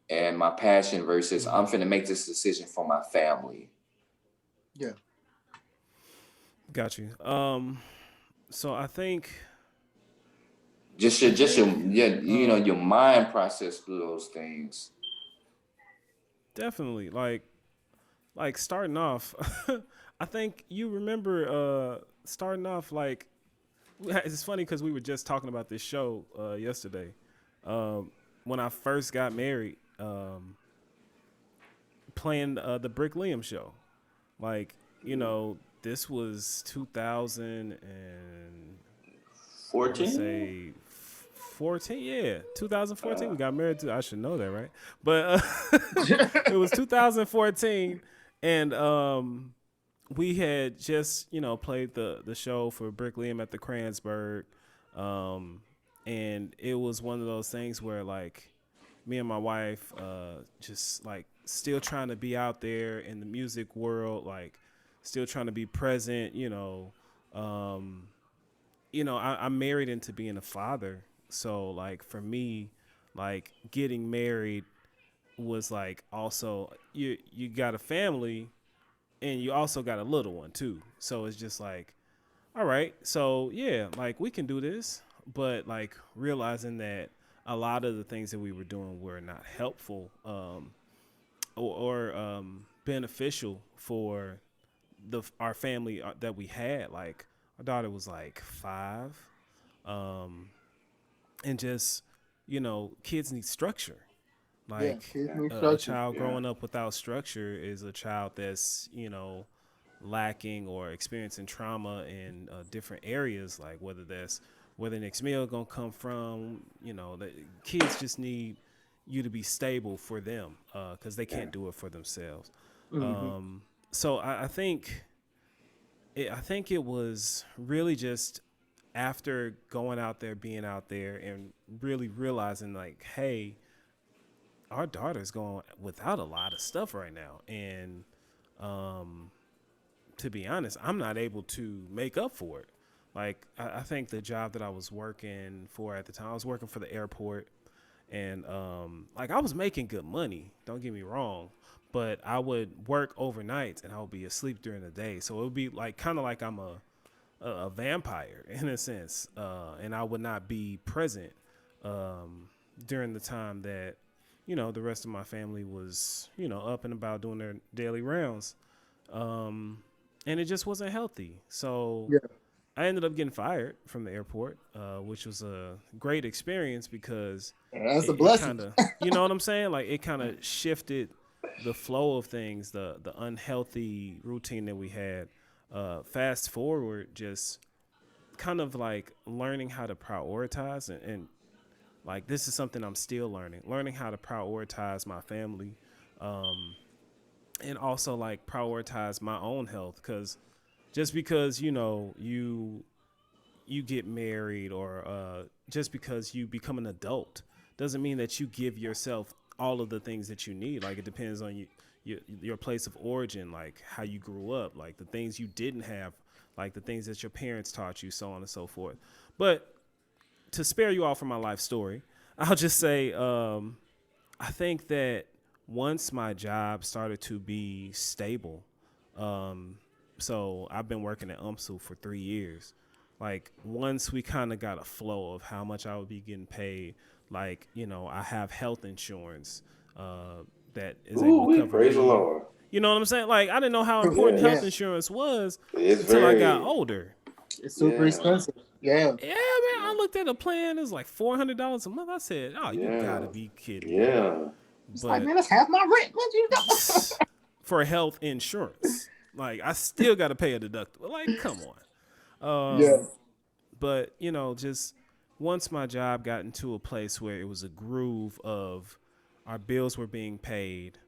Speaker 2: and my passion versus I'm finna make this decision for my family.
Speaker 1: yeah,
Speaker 3: Got you. So I think
Speaker 2: Your mind process through those things.
Speaker 3: definitely like starting off. I think you remember starting off like it's funny because we were just talking about this show yesterday. When I first got married, playing the Brick Liam show. Like, this was 2000 and I would
Speaker 2: 14?
Speaker 3: say 14. Yeah, 2014. We got married to. I should know that, right? But it was 2014, and we had just played the show for Brick Liam at the Kransberg, and it was one of those things where like me and my wife just like still trying to be out there in the music world, like still trying to be present, I'm married into being a father. So like for me, like getting married was like also you got a family and you also got a little one too. So it's just like, all right, so yeah, like we can do this, but like realizing that a lot of the things that we were doing were not helpful or beneficial for our family that we had. Like our daughter was like 5, and just kids need structure.
Speaker 1: yeah.
Speaker 3: Like
Speaker 1: Kids need
Speaker 3: a
Speaker 1: structure.
Speaker 3: child growing up without structure is a child that's lacking or experiencing trauma in different areas, like whether that's where the next meal gonna come from. The kids just need you to be stable for them because they can't do it for themselves. So I think it was really just after going out there, being out there, and really realizing like, hey, our daughter's going without a lot of stuff right now, and to be honest, I'm not able to make up for it. Like I think the job that I was working for at the time, I was working for the airport, and like I was making good money. Don't get me wrong, but I would work overnight and I would be asleep during the day. So it would be like kind of like I'm a vampire in a sense, and I would not be present during the time that the rest of my family was up and about doing their daily rounds. And it just wasn't healthy. So
Speaker 1: Yeah.
Speaker 3: I ended up getting fired from the airport, which was a great experience because
Speaker 1: That's a
Speaker 3: it
Speaker 1: blessing.
Speaker 3: kind of, you know what I'm saying? Like it kind of shifted the flow of things, the unhealthy routine that we had. Fast forward, just kind of like learning how to prioritize and like this is something I'm still learning how to prioritize my family. And also like prioritize my own health, because just because you get married or just because you become an adult doesn't mean that you give yourself all of the things that you need. Like it depends on your place of origin, like how you grew up, like the things you didn't have, like the things that your parents taught you, so on and so forth. But to spare you all from my life story, I'll just say I think that once my job started to be stable, so I've been working at UMSU for 3 years. Like once we kind of got a flow of how much I would be getting paid, like I have health insurance that is able to cover
Speaker 2: Praise the
Speaker 3: me.
Speaker 2: Lord.
Speaker 3: You know what I'm saying? Like I didn't know how important health insurance was
Speaker 2: It's
Speaker 3: until I
Speaker 2: very
Speaker 3: got older.
Speaker 1: It's super expensive. Yeah.
Speaker 3: Yeah, man. I looked at a plan. It was like $400 a month. I said, "Oh, you gotta be kidding me!"
Speaker 2: Yeah.
Speaker 1: It's like,
Speaker 3: But
Speaker 1: man, that's half my rent. What you know?
Speaker 3: for health insurance, like I still got to pay a deductible. Like, come on.
Speaker 1: Yeah.
Speaker 3: But just once my job got into a place where it was a groove of our bills were being paid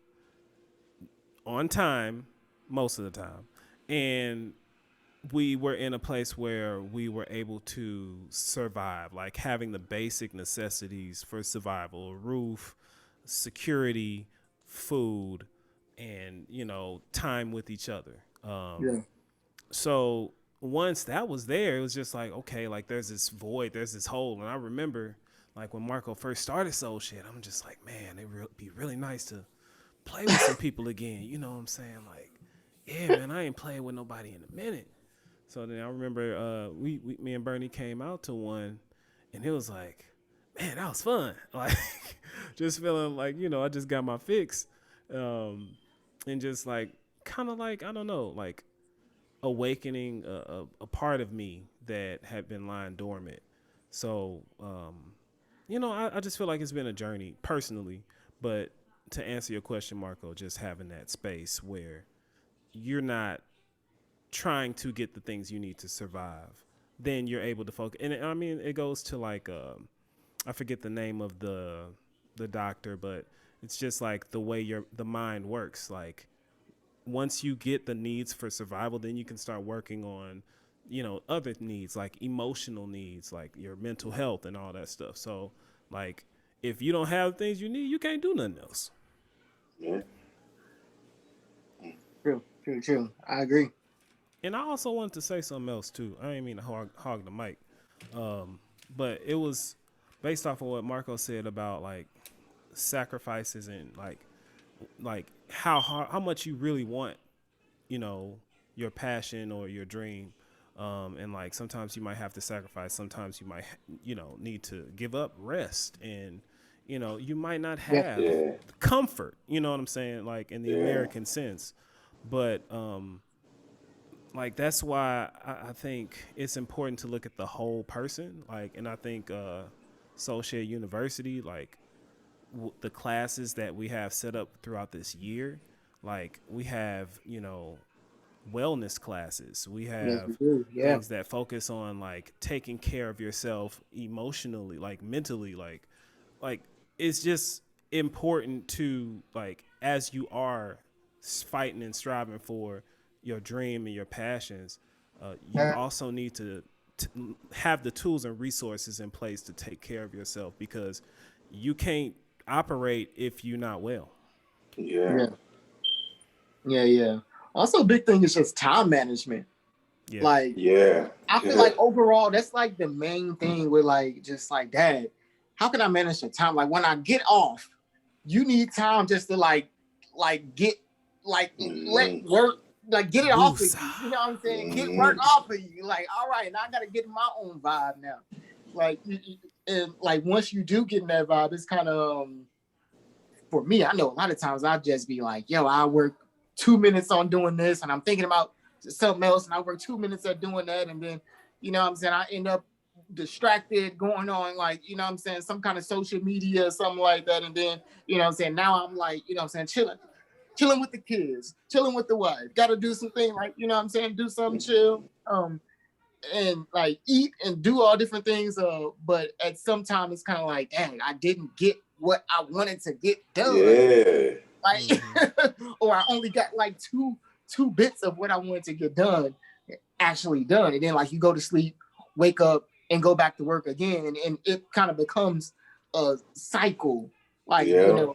Speaker 3: on time most of the time, and we were in a place where we were able to survive, like having the basic necessities for survival: a roof, security, food, and time with each other.
Speaker 1: Yeah.
Speaker 3: So once that was there, it was just like, okay, like there's this void, there's this hole. And I remember like when Marco first started Soul Shed, I'm just like, man, it'd be really nice to play with some people again. You know what I'm saying? Like, yeah, man, I ain't played with nobody in a minute. So then I remember me and Bernie came out to one, and it was like, man, that was fun. Like, just feeling like, I just got my fix. And just like, kind of like, I don't know, like awakening a part of me that had been lying dormant. So, I just feel like it's been a journey personally, but to answer your question, Marco, just having that space where you're not trying to get the things you need to survive, then you're able to focus. And I mean, it goes to like, I forget the name of the doctor, but it's just like the way the mind works. Like once you get the needs for survival, then you can start working on, other needs, like emotional needs, like your mental health and all that stuff. So like, if you don't have the things you need, you can't do nothing else.
Speaker 2: Yeah.
Speaker 1: True. I agree.
Speaker 3: And I also wanted to say something else too. I didn't mean to hog the mic, but it was based off of what Marco said about like sacrifices and like how much you really want, your passion or your dream, and like sometimes you might have to sacrifice. Sometimes you might need to give up rest, and you might not have comfort. You know what I'm saying? Like in the American sense, but like that's why I think it's important to look at the whole person. Like, and I think Soul Shed University, like the classes that we have set up throughout this year, like we have wellness classes. We have things that focus on like taking care of yourself emotionally, like mentally, like it's just important to like as you are fighting and striving for your dream and your passions, you also need to have the tools and resources in place to take care of yourself, because you can't operate if you're not well.
Speaker 1: Yeah. Also, a big thing is just time management.
Speaker 3: Yeah.
Speaker 1: Like, I feel like overall, that's like the main thing with like, just like, Dad, how can I manage the time? Like when I get off, you need time just to like get, like let work, like get it off of you. You know what I'm saying? Get work off of you. Like, all right, now I got to get my own vibe now. Like, and like once you do get in that vibe, it's kind of, for me, I know a lot of times I'll just be like, yo, I work 2 minutes on doing this and I'm thinking about something else, and I work 2 minutes at doing that, and then, you know what I'm saying, I end up distracted going on, like, you know what I'm saying, some kind of social media or something like that, and then, you know what I'm saying, now I'm like, you know what I'm saying, chilling with the kids, chilling with the wife, got to do something, like, you know what I'm saying, do something chill, and like eat and do all different things, but at some time it's kind of like, dang, I didn't get what I wanted to get done. Like, or I only got like two bits of what I wanted to get done actually done, and then like you go to sleep, wake up, and go back to work again, and it kind of becomes a cycle. Like, you know,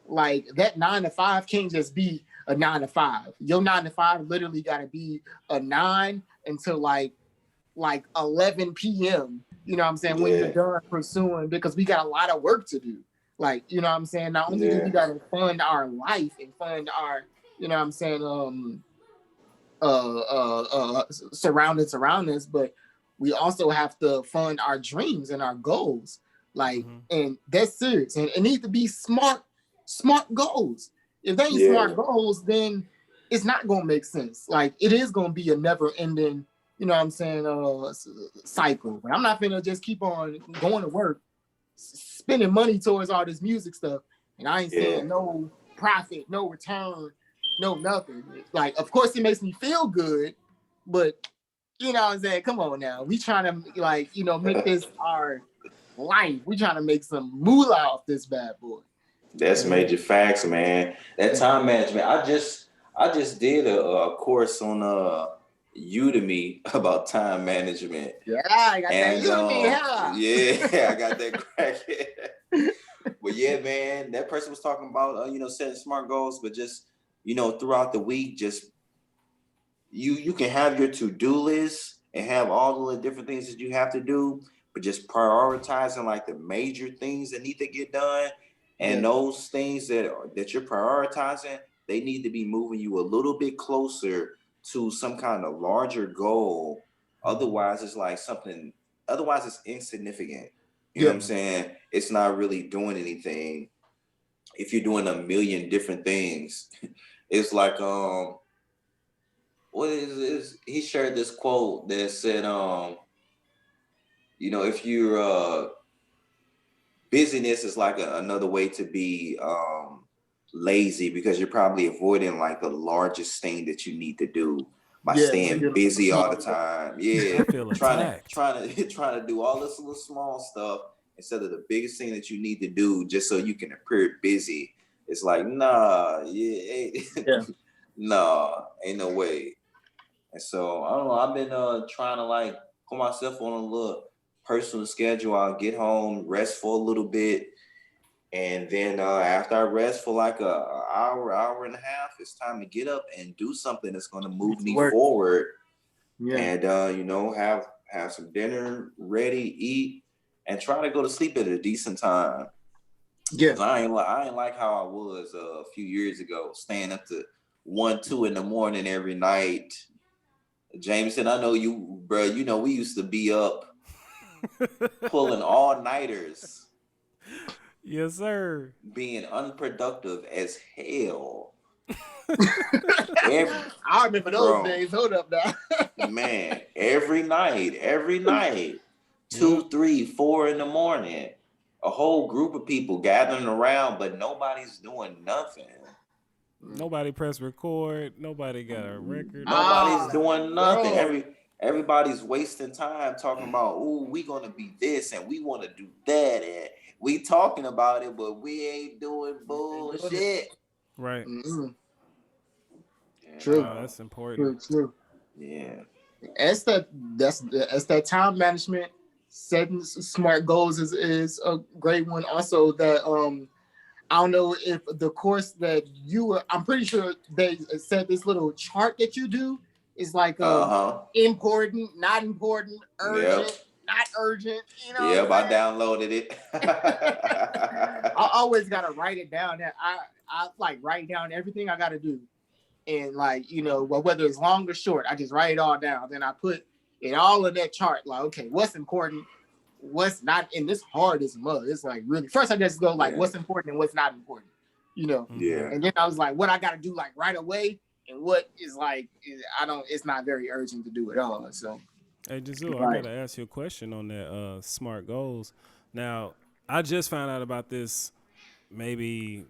Speaker 1: like that 9 to 5 can't just be a 9 to 5. Your 9 to 5 literally got to be a 9 until like 11 p.m. You know what I'm saying, when you're done pursuing, because we got a lot of work to do. Like, you know what I'm saying, not only do we got to fund our life and fund our, you know what I'm saying, surroundings around us, but we also have to fund our dreams and our goals. Like, and that's serious. And it needs to be smart goals. If they ain't smart goals, then it's not going to make sense. Like, it is going to be a never ending, you know what I'm saying, cycle. But I'm not going to just keep on going to work, spending money towards all this music stuff, and I ain't seeing no profit, no return, no nothing. Like, of course it makes me feel good, but you know what I'm saying, come on now, we trying to, like, you know, make this our life. We trying to make some moolah off this bad boy.
Speaker 2: That's major facts, man. That time management, I just did a course on Udemy about time management.
Speaker 1: Yeah, I got that Udemy, huh?
Speaker 2: Yeah, I got that crack. But yeah, man, that person was talking about setting smart goals, but just throughout the week, just you can have your to-do list and have all the different things that you have to do, but just prioritizing like the major things that need to get done, and those things that you're prioritizing, they need to be moving you a little bit closer to some kind of larger goal. Otherwise, it's insignificant. You know what I'm saying? It's not really doing anything. If you're doing a million different things, it's like what is this? He shared this quote that said, if you're busyness is like another way to be lazy, because you're probably avoiding like the largest thing that you need to do by staying busy all the time. Yeah,
Speaker 3: I feel attacked.
Speaker 2: trying to do all this little small stuff instead of the biggest thing that you need to do just so you can appear busy. It's like, nah, nah, ain't no way. And so I don't know. I've been trying to like put myself on a little personal schedule. I'll get home, rest for a little bit, and then after I rest for like a hour and a half, it's time to get up and do something that's going to move me forward. Yeah. And have some dinner ready, eat, and try to go to sleep at a decent time. Yeah, I ain't like how I was a few years ago, staying up to 1-2 in the morning every night. Jameson, I know you, bro. We used to be up pulling all-nighters.
Speaker 3: Yes, sir.
Speaker 2: Being unproductive as hell.
Speaker 1: I remember those days. Hold up now.
Speaker 2: Man, every night, 2, 3, 4 in the morning, a whole group of people gathering around, but nobody's doing nothing.
Speaker 3: Nobody pressed record. Nobody got a record.
Speaker 2: Nobody's doing nothing. Bro. Everybody's wasting time talking about, oh, we gonna be this and we want to do that, and we talking about it, but we ain't doing bullshit.
Speaker 3: Right.
Speaker 1: Mm-hmm. True.
Speaker 3: That's important.
Speaker 1: True.
Speaker 2: Yeah.
Speaker 1: That's that time management. Setting smart goals is a great one. Also, that I don't know if the course that I'm pretty sure they said this little chart that you do is like important, not important, urgent, not urgent.
Speaker 2: Yep, I downloaded it.
Speaker 1: I always gotta write it down. That I like write down everything I gotta do, and like whether it's long or short, I just write it all down. Then I put it all in that chart. Like, okay, what's important, what's not, and this hard as mud. It's like really first I just go like what's important and what's not important,
Speaker 2: Yeah.
Speaker 1: And then I was like, what I gotta do like right away, and what is like it's not very urgent to do at all. So
Speaker 3: hey JiZoo, I gotta ask you a question on that smart goals. Now, I just found out about this maybe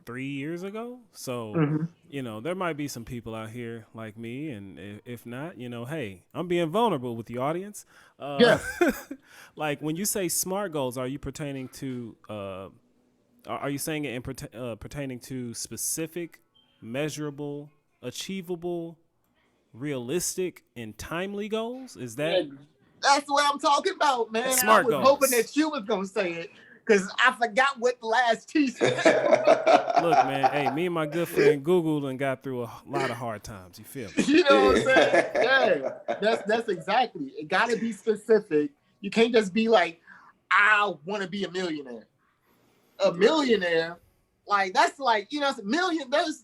Speaker 3: 3 years ago. So, there might be some people out here like me, and if not, hey, I'm being vulnerable with the audience. Like when you say smart goals, are you pertaining to are you saying it in pertaining to specific, measurable, achievable, realistic, and timely goals? Is that?
Speaker 1: That's what I'm talking about, man.
Speaker 3: Smart
Speaker 1: goals. Hoping that you was gonna say it, because I forgot what the last t-shirt.
Speaker 3: Look, man, hey, me and my good friend Googled and got through a lot of hard times. You feel me?
Speaker 1: You know what I'm saying? Yeah, that's exactly. It got to be specific. You can't just be like, I want to be a millionaire. A millionaire, like that's like it's a million. There's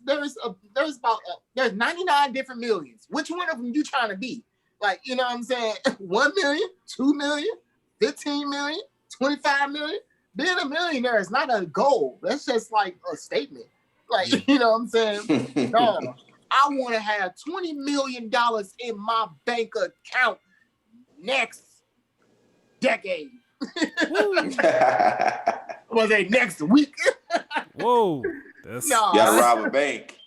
Speaker 1: 99 different millions. Which one of them you trying to be? Like, you know what I'm saying? 1 million, 2 million, 15 million, 25 million. Being a millionaire is not a goal. That's just like a statement. Like, you know what I'm saying? No, I want to have $20 million in my bank account next decade. Was it next week?
Speaker 3: Whoa.
Speaker 2: You gotta rob a bank.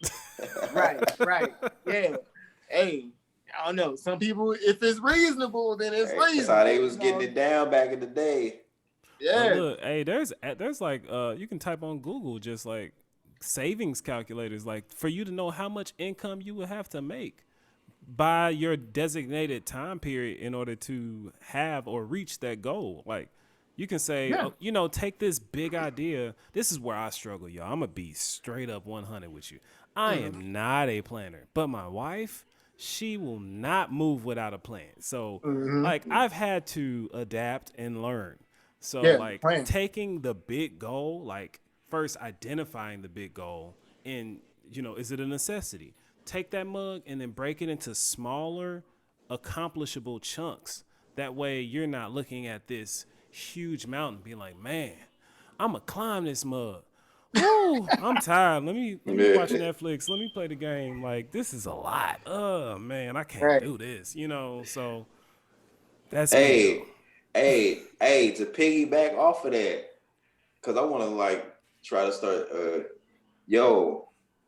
Speaker 1: Right. Yeah. Hey, I don't know. Some people, if it's reasonable, then it's reasonable.
Speaker 2: That's how they was getting it down back in the day.
Speaker 1: Yeah.
Speaker 3: Look, hey, there's like you can type on Google just like savings calculators, like for you to know how much income you would have to make by your designated time period in order to have or reach that goal. Like you can say, take this big idea. This is where I struggle, y'all. I'm going to be straight up 100 with you. I am not a planner, but my wife, she will not move without a plan. So like I've had to adapt and learn. So like taking the big goal, like first identifying the big goal and, is it a necessity? Take that mug and then break it into smaller, accomplishable chunks. That way you're not looking at this huge mountain being like, man, I'm going to climb this mug. Woo, I'm tired. Let me watch Netflix. Let me play the game. Like, this is a lot. Oh, man, I can't do this. So that's
Speaker 2: Hey, to piggyback off of that, because I want to, like, try to start,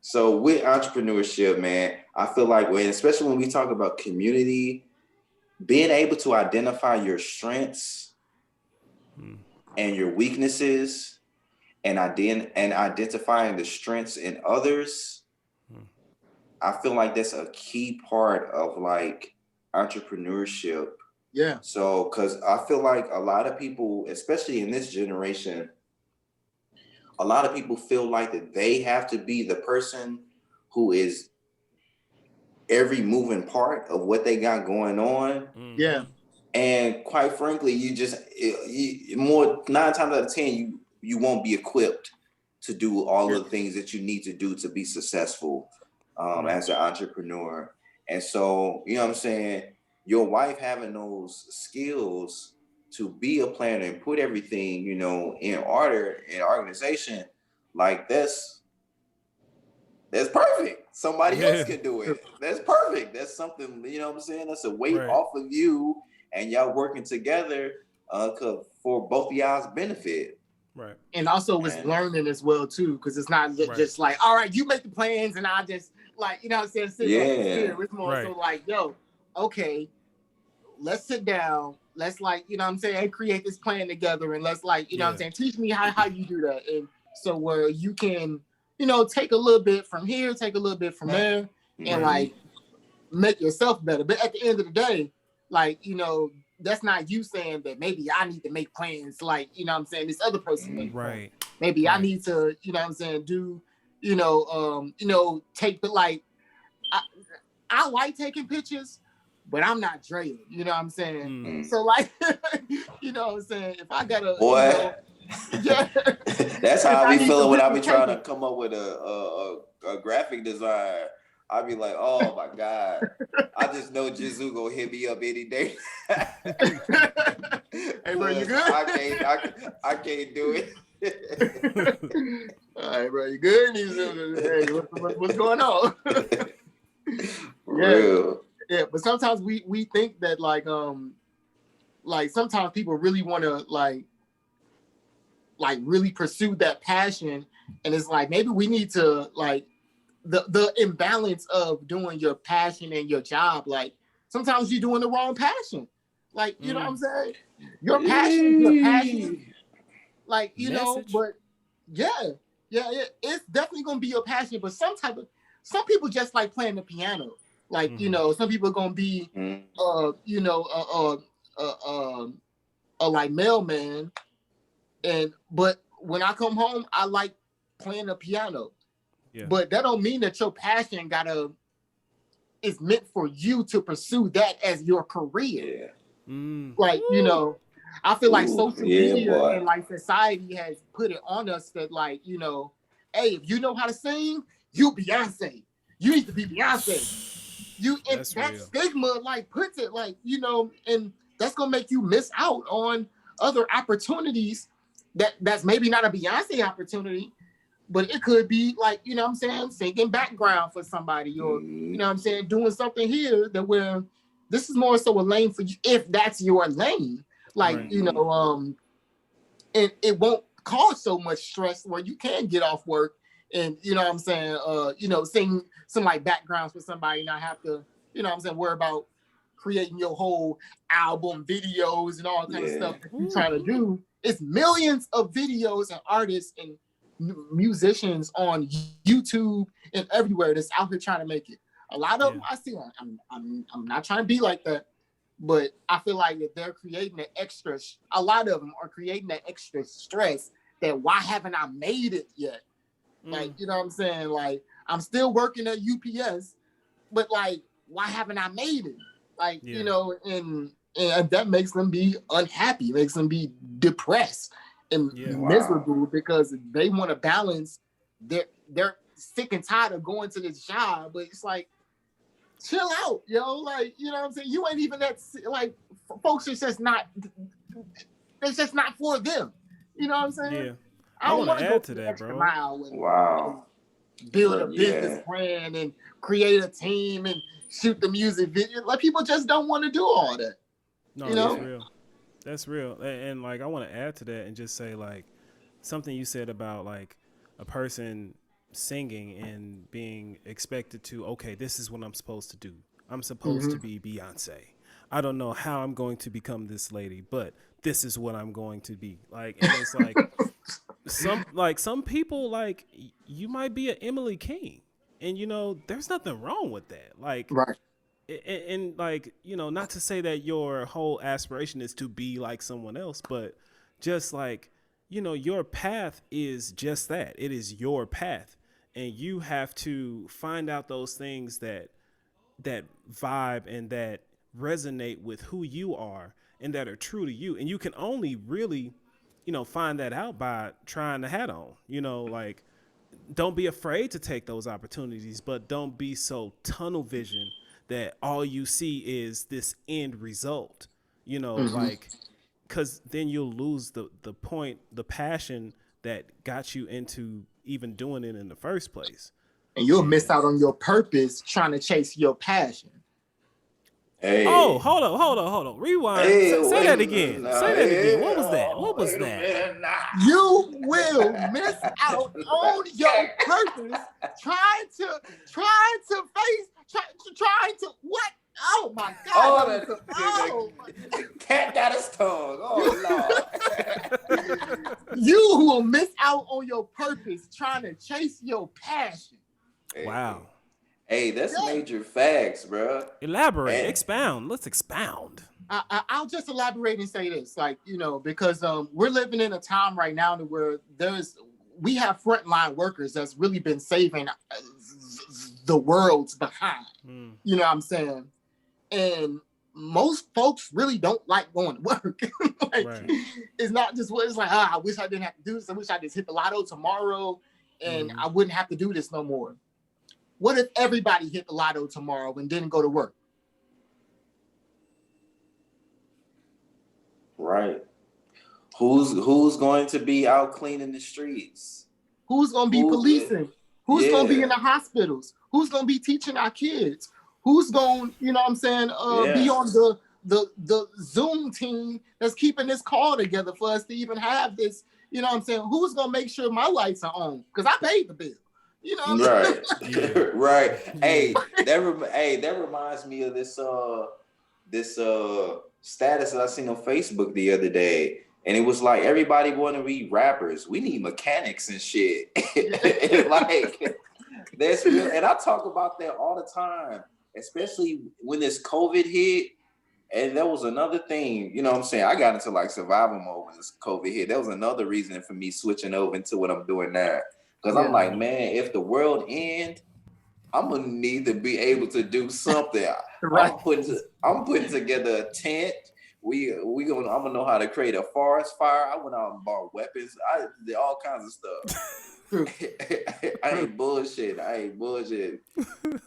Speaker 2: so with entrepreneurship, man, I feel like especially when we talk about community, being able to identify your strengths and your weaknesses and identifying the strengths in others, I feel like that's a key part of like entrepreneurship.
Speaker 1: Yeah.
Speaker 2: So, because I feel like a lot of people, especially in this generation, a lot of people feel like that they have to be the person who is every moving part of what they got going on.
Speaker 1: Yeah.
Speaker 2: And quite frankly, more 9 times out of 10, you won't be equipped to do all of the things that you need to do to be successful as an entrepreneur. And so, you know what I'm saying? Your wife having those skills to be a planner and put everything, in order, in organization, like that's perfect. Somebody else can do it. That's perfect. That's something, you know what I'm saying? That's a weight off of you and y'all working together for both of y'all's benefit.
Speaker 3: Right.
Speaker 1: And also it's learning as well too, because it's not just like, all right, you make the plans and I just like, you know what I'm saying? Sit here. It's more so like, yo, okay, let's sit down. Let's like, you know what I'm saying, create this plan together and let's like, you know what I'm saying, teach me how you do that. And so where you can, take a little bit from here, take a little bit from there and like make yourself better. But at the end of the day, like, that's not you saying that maybe I need to make plans like, you know what I'm saying, this other person made plans. Maybe I need to, you know what I'm saying, do, take the like, I like taking pictures, but I'm not Dre, you know what I'm saying? So like, you know what I'm saying? If I gotta,
Speaker 2: that's how I be feeling when I be trying to come up with a graphic design. I be like, oh my God, I just know JiZoo gonna hit me up any day.
Speaker 1: Hey bro, you good?
Speaker 2: I can't do it.
Speaker 1: All right, bro, you good? Hey, what's going on?
Speaker 2: Real.
Speaker 1: Yeah, but sometimes we think that like sometimes people really want to like really pursue that passion, and it's like maybe we need to like the imbalance of doing your passion and your job. Like sometimes you're doing the wrong passion. Like you know what I'm saying? Your passion is your passion. Like but it's definitely gonna be your passion. But some people just like playing the piano. Like some people are gonna be a like mailman, but when I come home, I like playing the piano. Yeah. But that don't mean that your passion is meant for you to pursue that as your career. Yeah. Like I feel like social media and like society has put it on us that like hey, if you know how to sing, you Beyonce. You need to be Beyonce. That stigma like puts it like and that's gonna make you miss out on other opportunities that's maybe not a Beyonce opportunity, but it could be like singing background for somebody or doing something here that where this is more so a lane for you if that's your lane, like and it won't cause so much stress where you can get off work and sing some like backgrounds for somebody, not have to, worry about creating your whole album videos and all kind of stuff that you're trying to do. It's millions of videos and artists and musicians on YouTube and everywhere that's out here trying to make it. A lot of them I see. I'm not trying to be like that, but I feel like if they're creating an extra, a lot of them are creating that extra stress that why haven't I made it yet? Like, you know what I'm saying? Like, I'm still working at UPS, but like, why haven't I made it? Like, you know, and that makes them be unhappy, makes them be depressed and miserable because they want to balance they're sick and tired of going to this job, but it's like, chill out, yo. Like, you know what I'm saying? You ain't even that, like, folks are just not, it's just not for them. You know what I'm saying?
Speaker 3: Yeah.
Speaker 1: I don't want to go
Speaker 3: to that, bro.
Speaker 1: Mile and build a business plan and create a team and shoot the music video. Like, people just don't want to do all that.
Speaker 3: No,
Speaker 1: you know?
Speaker 3: That's real. That's real. And like, I want to add to that and just say, like, something you said about like a person singing and being expected to, okay, this is what I'm supposed to do. I'm supposed to be Beyonce. I don't know how I'm going to become this lady, but this is what I'm going to be. Like, and it's like some people, like, you might be an Emily King, and you know, there's nothing wrong with that. Like,
Speaker 1: right.
Speaker 3: And like, you know, not to say that your whole aspiration is to be like someone else, but just like, you know, your path is just that. It is your path. And you have to find out those things that vibe and that resonate with who you are and that are true to you. And you can only really, you know, find that out by trying the hat on. You know, like, don't be afraid to take those opportunities, but don't be so tunnel vision that all you see is this end result, you know, like, because then you'll lose the point, the passion that got you into even doing it in the first place.
Speaker 1: And you'll miss out on your purpose trying to chase your passion.
Speaker 2: Hey.
Speaker 3: Oh, hold on. Rewind.
Speaker 2: Hey,
Speaker 3: say that again. Say that again. What was that? What was that?
Speaker 1: You will miss out on your purpose trying to what? Oh my God.
Speaker 2: Cat got his tongue. Oh Lord.
Speaker 1: You will miss out on your purpose trying to chase your passion.
Speaker 2: Hey.
Speaker 3: Wow.
Speaker 2: Hey, that's major facts, bro.
Speaker 3: Elaborate, expound. Let's expound.
Speaker 1: I'll just elaborate and say this, like, you know, because we're living in a time right now where we have frontline workers that's really been saving the world's behind. You know what I'm saying? And most folks really don't like going to work. Like, it's not just what it's like, I wish I didn't have to do this. I wish I just hit the lotto tomorrow and I wouldn't have to do this no more. What if everybody hit the lotto tomorrow and didn't go to work?
Speaker 2: Right. Who's going to be out cleaning the streets?
Speaker 1: Who's going to be policing? Who's going to be in the hospitals? Who's going to be teaching our kids? Who's going, you know what I'm saying, be on the Zoom team that's keeping this call together for us to even have this, you know what I'm saying? Who's going to make sure my lights are on? Because I paid the bill. You know what I'm
Speaker 2: saying? Right. Hey, that reminds me of this status that I seen on Facebook the other day. And it was like, everybody want to be rappers. We need mechanics and shit. Like, that's real. And I talk about that all the time, especially when this COVID hit. And that was another thing, you know what I'm saying? I got into like survival mode when this COVID hit. That was another reason for me switching over into what I'm doing now. Because I'm like, man, if the world ends, I'm gonna need to be able to do something. I'm putting together a tent. I'm gonna know how to create a forest fire. I went out and bought weapons. I did all kinds of stuff. I ain't bullshit.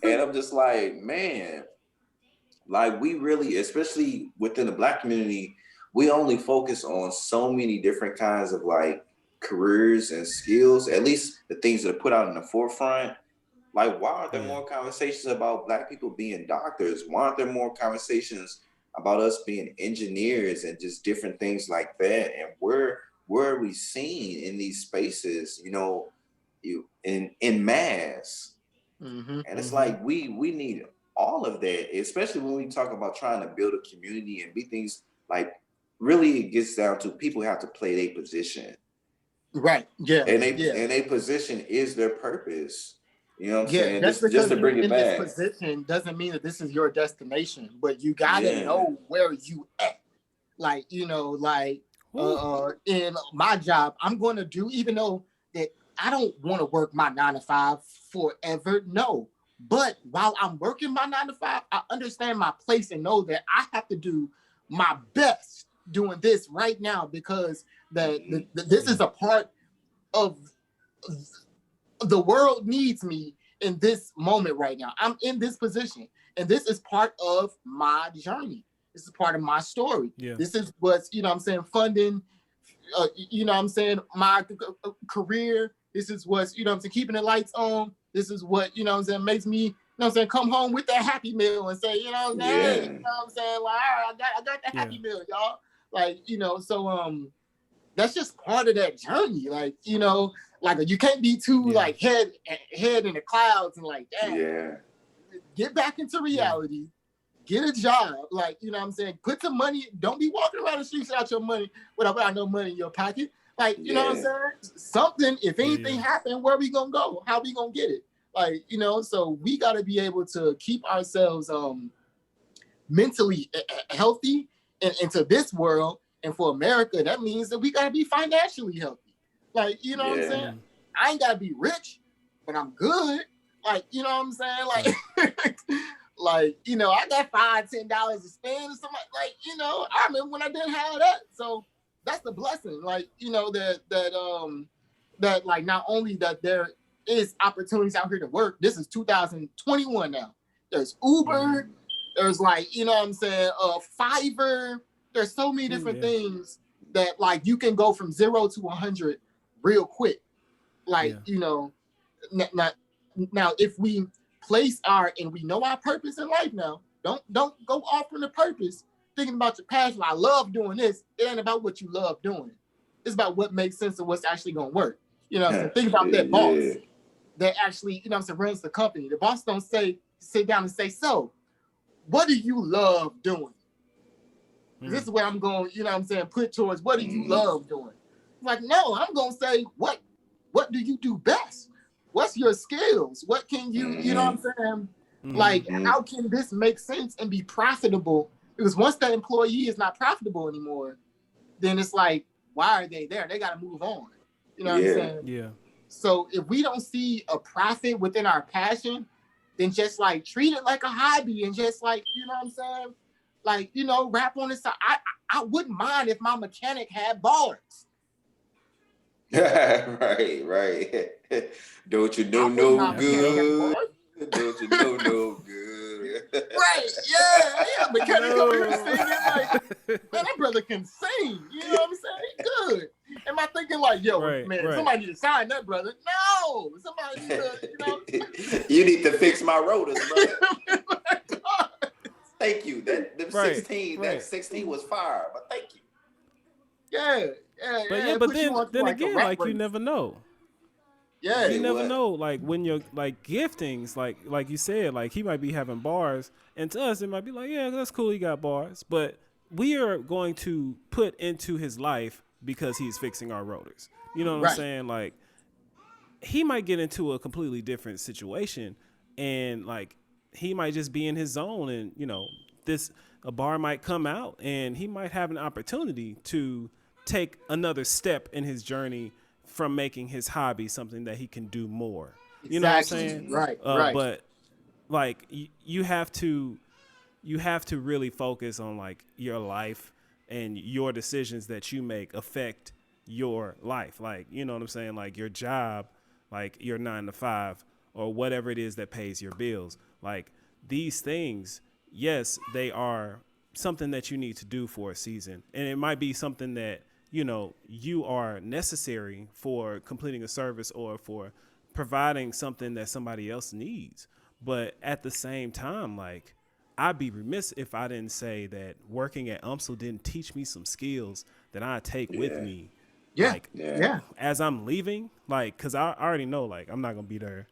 Speaker 2: And I'm just like, man, like, we really, especially within the Black community, we only focus on so many different kinds of like careers and skills, at least the things that are put out in the forefront. Like, why aren't there more conversations about Black people being doctors? Why aren't there more conversations about us being engineers and just different things like that? And where are we seen in these spaces, you know, in mass? And it's like, we need all of that, especially when we talk about trying to build a community and be things like, really it gets down to people have to play their position.
Speaker 1: Right. Yeah.
Speaker 2: And
Speaker 1: Yeah.
Speaker 2: they position is their purpose. You know what I'm
Speaker 1: Yeah.
Speaker 2: saying?
Speaker 1: Just
Speaker 2: Just
Speaker 1: because
Speaker 2: to
Speaker 1: you're
Speaker 2: bring it
Speaker 1: in this
Speaker 2: back.
Speaker 1: position doesn't mean that this is your destination, but you gotta know where you at. Like, in my job, I'm going to do, even though that I don't want to work my 9 to 5 forever. No. But while I'm working my 9 to 5, I understand my place and know that I have to do my best doing this right now, because this is a part of the world needs me in this moment right now. I'm in this position, and this is part of my journey. This is part of my story.
Speaker 3: Yeah.
Speaker 1: This is what's, funding, my career. This is what's, keeping the lights on. This is what, makes me, come home with that Happy Meal and say, hey, like, all right, I got that Happy Meal, y'all. Like, so that's just part of that journey. Like, like you can't be too like head in the clouds and like, damn, get back into reality. Get a job, like, put some money. Don't be walking around the streets without your money, without no money in your pocket. Like, you know what I'm saying? Something, if anything happen, where we gonna go? How we gonna get it? Like, so we gotta be able to keep ourselves mentally healthy into this world. And for America, that means that we gotta be financially healthy. Like, you know what I'm saying? I ain't gotta be rich, but I'm good. Like, you know what I'm saying? Like, like, I got $5-10 to spend or something. Like, I remember when I didn't have that. So that's the blessing. Like, that like, not only that there is opportunities out here to work. This is 2021 now. There's Uber. There's like, Fiverr. There's so many different things that like you can go from 0 to 100 real quick. Like, now if we place and we know our purpose in life now, don't go off from the purpose thinking about your passion. I love doing this. It ain't about what you love doing. It's about what makes sense and what's actually going to work. So think about that boss that actually, runs the company. The boss don't sit down and say, so what do you love doing? This is what I'm going, put towards what do you love doing? Like, no, I'm going to say, what do you do best? What's your skills? What can you, you know what I'm saying? Like, how can this make sense and be profitable? Because once that employee is not profitable anymore, then it's like, why are they there? They got to move on. You know what I'm saying?
Speaker 3: Yeah.
Speaker 1: So if we don't see a profit within our passion, then just like treat it like a hobby and just like, you know what I'm saying? Like, rap on the side. I wouldn't mind if my mechanic had bars.
Speaker 2: right. Don't you know no good? Don't you know no good?
Speaker 1: Right, yeah. Mechanic over here singing like, man, that brother can sing. You know what I'm saying? Good. Am I thinking like, yo, somebody need to sign that brother? No, somebody need to,
Speaker 2: You need to fix my rotors, brother. Thank you. That 16 was fire, but thank you.
Speaker 1: Yeah.
Speaker 3: But then again, like you never know.
Speaker 1: Yeah.
Speaker 3: You never know. Like when you're like giftings, like you said, like he might be having bars, and to us it might be like, yeah, that's cool, he got bars. But we are going to put into his life because he's fixing our rotors. You know what I'm saying? Like he might get into a completely different situation, and like he might just be in his zone, and a bar might come out, and he might have an opportunity to take another step in his journey from making his hobby something that he can do more. You know what I'm saying?
Speaker 1: Right.
Speaker 3: But like you have to really focus on like your life and your decisions that you make affect your life. Like, you know what I'm saying? Like your job, like your 9 to 5 or whatever it is that pays your bills. Like these things, yes, they are something that you need to do for a season. And it might be something that, you are necessary for completing a service or for providing something that somebody else needs. But at the same time, like, I'd be remiss if I didn't say that working at UMSL didn't teach me some skills that I take with me. As I'm leaving, like, because I already know, like, I'm not going to be there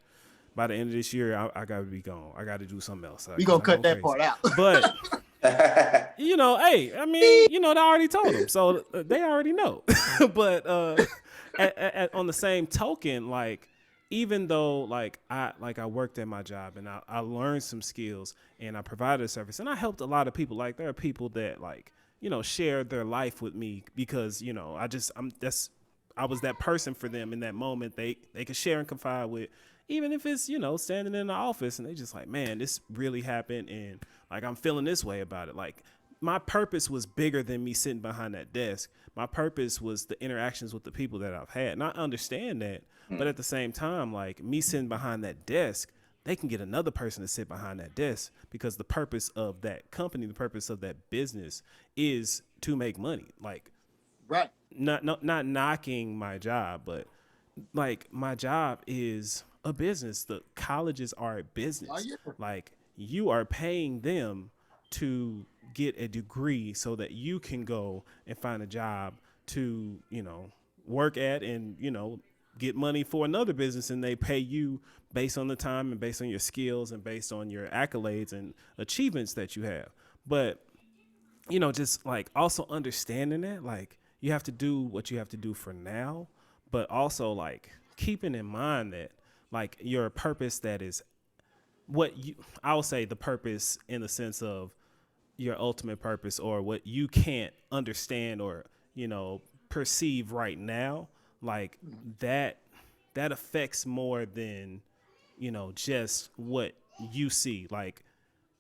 Speaker 3: by the end of this year. I got to be gone. I got to do something else.
Speaker 1: We're going to cut that part out.
Speaker 3: But You know, hey, I mean, you know, they already told them, so they already know. But on the same token, like, even though I worked at my job and I learned some skills and I provided a service and I helped a lot of people. Like, there are people that, like, you know, shared their life with me because, you know, I was that person for them in that moment. They could share and confide with, even if it's, you know, standing in the office and they just like, man, this really happened and like I'm feeling this way about it. Like, my purpose was bigger than me sitting behind that desk. My purpose was the interactions with the people that I've had. And I understand that, but at the same time, like, me sitting behind that desk, they can get another person to sit behind that desk because the purpose of that company, the purpose of that business is to make money. Like,
Speaker 1: Right.
Speaker 3: not knocking my job, but like, my job is a business. The colleges are a
Speaker 1: Oh,
Speaker 3: business.
Speaker 1: yeah.
Speaker 3: Like, you are paying them to get a degree so that you can go and find a job to, you know, work at and, you know, get money for another business, and they pay you based on the time and based on your skills and based on your accolades and achievements that you have. But, you know, just like also understanding that, like, you have to do what you have to do for now, but also like keeping in mind that, like, your purpose, that is what you, I will say the purpose in the sense of your ultimate purpose, or what you can't understand or, you know, perceive right now, like, that affects more than, you know, just what you see. Like,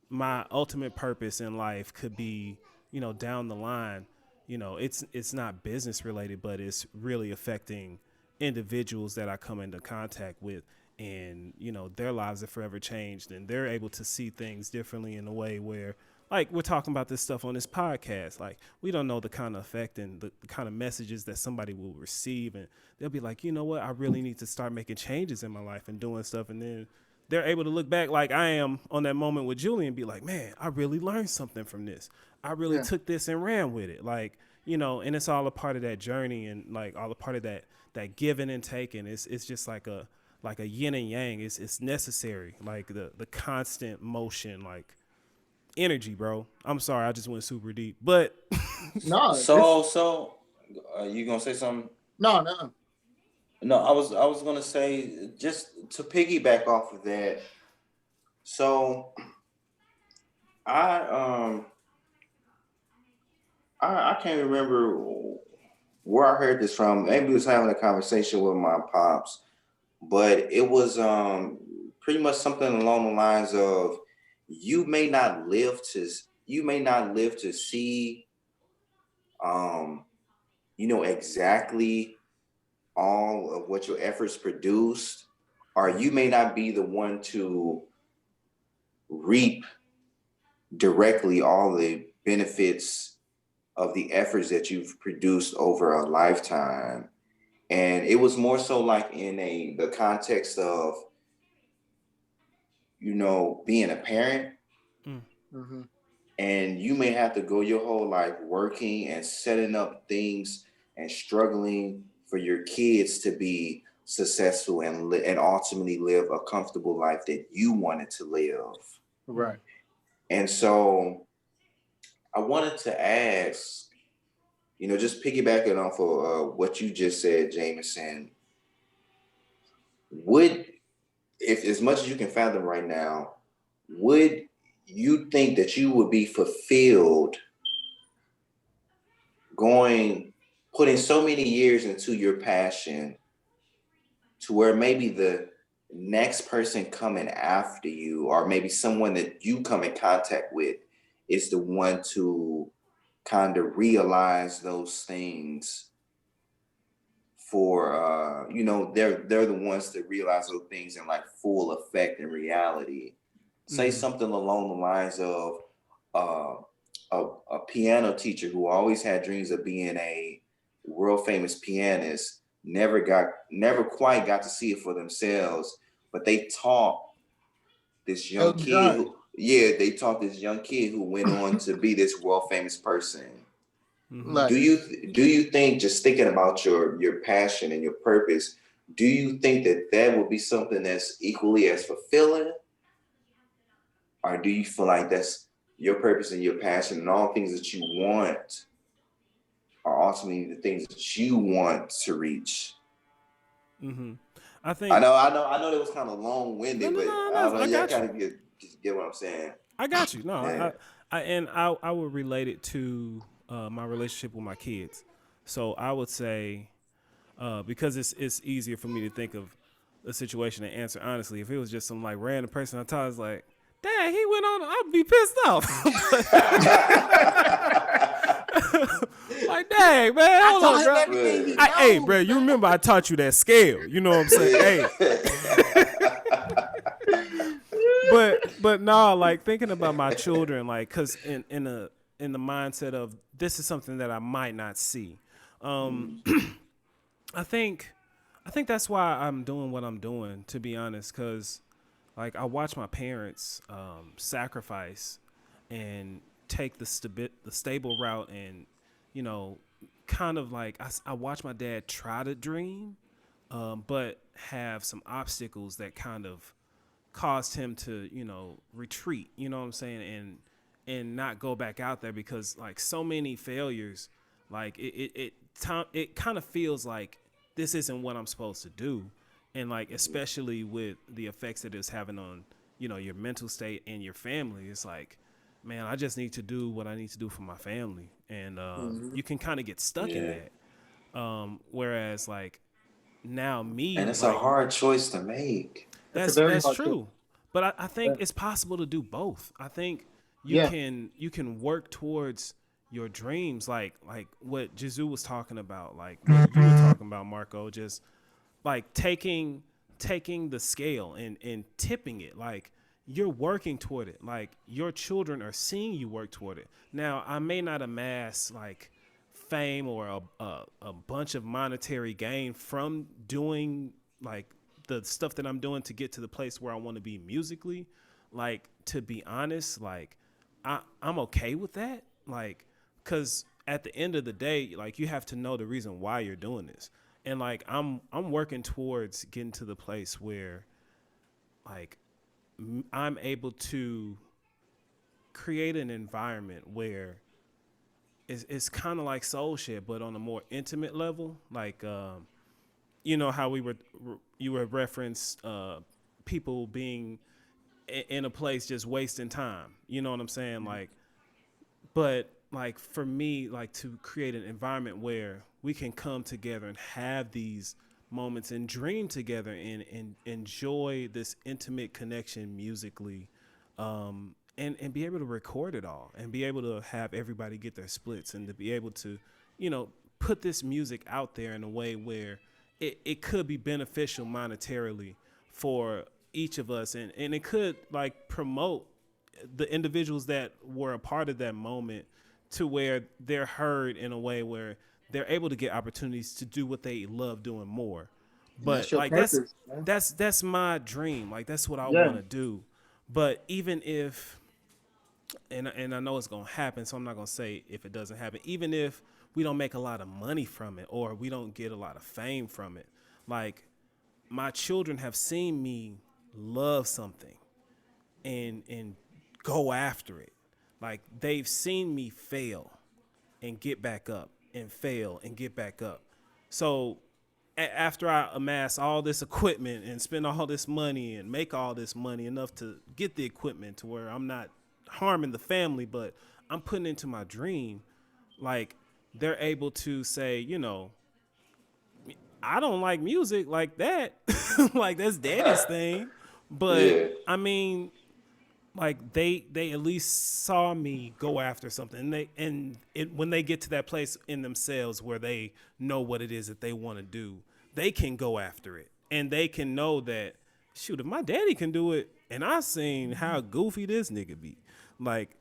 Speaker 3: my ultimate purpose in life could be, you know, down the line, you know, it's not business related, but it's really affecting individuals that I come into contact with, and, you know, their lives are forever changed and they're able to see things differently in a way where, like, we're talking about this stuff on this podcast. Like, we don't know the kind of effect and the kind of messages that somebody will receive, and they'll be like, you know what, I really need to start making changes in my life and doing stuff. And then they're able to look back like I am on that moment with Julie and be like, man, I really learned something from this. I really
Speaker 1: Yeah.
Speaker 3: took this and ran with it. Like, you know, and it's all a part of that journey, and like all a part of that giving and taking. It's just like a yin and yang. It's necessary. Like the constant motion, like energy, bro. I'm sorry, I just went super deep. But
Speaker 1: No,
Speaker 2: So, you gonna say something?
Speaker 1: no.
Speaker 2: No, I was gonna say, just to piggyback off of that. So I I can't remember where I heard this from. Maybe I was having a conversation with my pops, but it was pretty much something along the lines of, you may not live to see um you know, exactly all of what your efforts produced, or you may not be the one to reap directly all the benefits of the efforts that you've produced over a lifetime. And it was more so like in the context of, you know, being a parent,
Speaker 1: Mm-hmm.
Speaker 2: and you may have to go your whole life working and setting up things and struggling for your kids to be successful and ultimately live a comfortable life that you wanted to live.
Speaker 1: Right.
Speaker 2: And so I wanted to ask, you know, just piggybacking off of what you just said, Jameson, would, if as much as you can fathom right now, would you think that you would be fulfilled going, putting so many years into your passion, to where maybe the next person coming after you, or maybe someone that you come in contact with, is the one to kind of realize those things for you know, they're the ones that realize those things in like full effect in reality. Say something along the lines of uh, a piano teacher who always had dreams of being a world famous pianist, never quite got to see it for themselves, but they taught this young
Speaker 1: Elton
Speaker 2: kid
Speaker 1: John.
Speaker 2: who, yeah, they taught this young kid who went on to be this world famous person.
Speaker 1: Like,
Speaker 2: Do you think, just thinking about your passion and your purpose, do you think that that would be something that's equally as fulfilling, or do you feel like that's your purpose and your passion and all things that you want are ultimately the things that you want to reach.
Speaker 3: Mm-hmm. I
Speaker 2: I
Speaker 3: think
Speaker 2: know, that was kind of long
Speaker 3: no,
Speaker 2: winded,
Speaker 3: no,
Speaker 2: but
Speaker 3: no,
Speaker 2: I
Speaker 3: no.
Speaker 2: don't know.
Speaker 3: I
Speaker 2: Yeah, I
Speaker 3: got
Speaker 2: kind
Speaker 3: you.
Speaker 2: of get what I'm saying.
Speaker 3: I got you. No,
Speaker 2: Yeah.
Speaker 3: I would relate it to my relationship with my kids. So I would say because it's easier for me to think of a situation and answer honestly. If it was just some like random person I thought was like, dang, he went on, I'd be pissed off. Like, dang, man,
Speaker 1: I
Speaker 3: hold
Speaker 1: told
Speaker 3: on,
Speaker 1: him
Speaker 3: bro.
Speaker 1: everything he
Speaker 3: Hey,
Speaker 1: knows.
Speaker 3: bro, you remember I taught you that scale. You know what I'm saying? Hey, but no, like thinking about my children, like, cause in the mindset of this is something that I might not see. Um, I think that's why I'm doing what I'm doing, to be honest, cause like I watch my parents sacrifice and take the stable route, and you know, kind of like I watch my dad try to dream, but have some obstacles that kind of caused him to, you know, retreat, you know what I'm saying, and not go back out there because like so many failures, like it kind of feels like this isn't what I'm supposed to do, and like especially with the effects that it's having on, you know, your mental state and your family. It's like, man, I just need to do what I need to do for my family, and you can kind of get stuck in
Speaker 2: Yeah.
Speaker 3: that. Whereas like now
Speaker 2: And
Speaker 3: me,
Speaker 2: it's a
Speaker 3: like
Speaker 2: hard choice to make.
Speaker 1: That's a very
Speaker 3: that's
Speaker 1: hard choice.
Speaker 3: true, but I think it's possible to do both. I think
Speaker 1: Yeah.
Speaker 3: you can work towards your dreams, like what JiZoo was talking about, like what you were talking about, Marco. Just like taking the scale and tipping it, like you're working toward it, like your children are seeing you work toward it. Now I may not amass like fame or a bunch of monetary gain from doing like the stuff that I'm doing to get to the place where I want to be musically. Like, to be honest, like I'm okay with that, like, because at the end of the day, like you have to know the reason why you're doing this, and like I'm working towards getting to the place where like I'm able to create an environment where it's kind of like Soul Shed, but on a more intimate level. Like, you know how you were referenced people being in a place just wasting time. You know what I'm saying? Like, but like for me, like to create an environment where we can come together and have these moments and dream together and enjoy this intimate connection musically, and be able to record it all and be able to have everybody get their splits and to be able to, you know, put this music out there in a way where it could be beneficial monetarily for each of us, and it could like promote the individuals that were a part of that moment to where they're heard in a way where they're able to get opportunities to do what they love doing more.
Speaker 1: And that's
Speaker 3: But
Speaker 1: your
Speaker 3: like
Speaker 1: purpose, man.
Speaker 3: that's my dream. Like that's what I
Speaker 1: Yeah.
Speaker 3: want to do. But even if and I know it's gonna happen, so I'm not gonna say if it doesn't happen. Even if we don't make a lot of money from it or we don't get a lot of fame from it, like my children have seen me love something and go after it. Like they've seen me fail and get back up and fail and get back up. So after I amass all this equipment and spend all this money and make all this money enough to get the equipment to where I'm not harming the family, but I'm putting into my dream, like they're able to say, you know, I don't like music like that. Like that's daddy's thing. But
Speaker 2: Yeah.
Speaker 3: I mean, like they at least saw me go after something, and when they get to that place in themselves where they know what it is that they want to do, they can go after it, and they can know that, shoot, if my daddy can do it and I seen how goofy this nigga be, like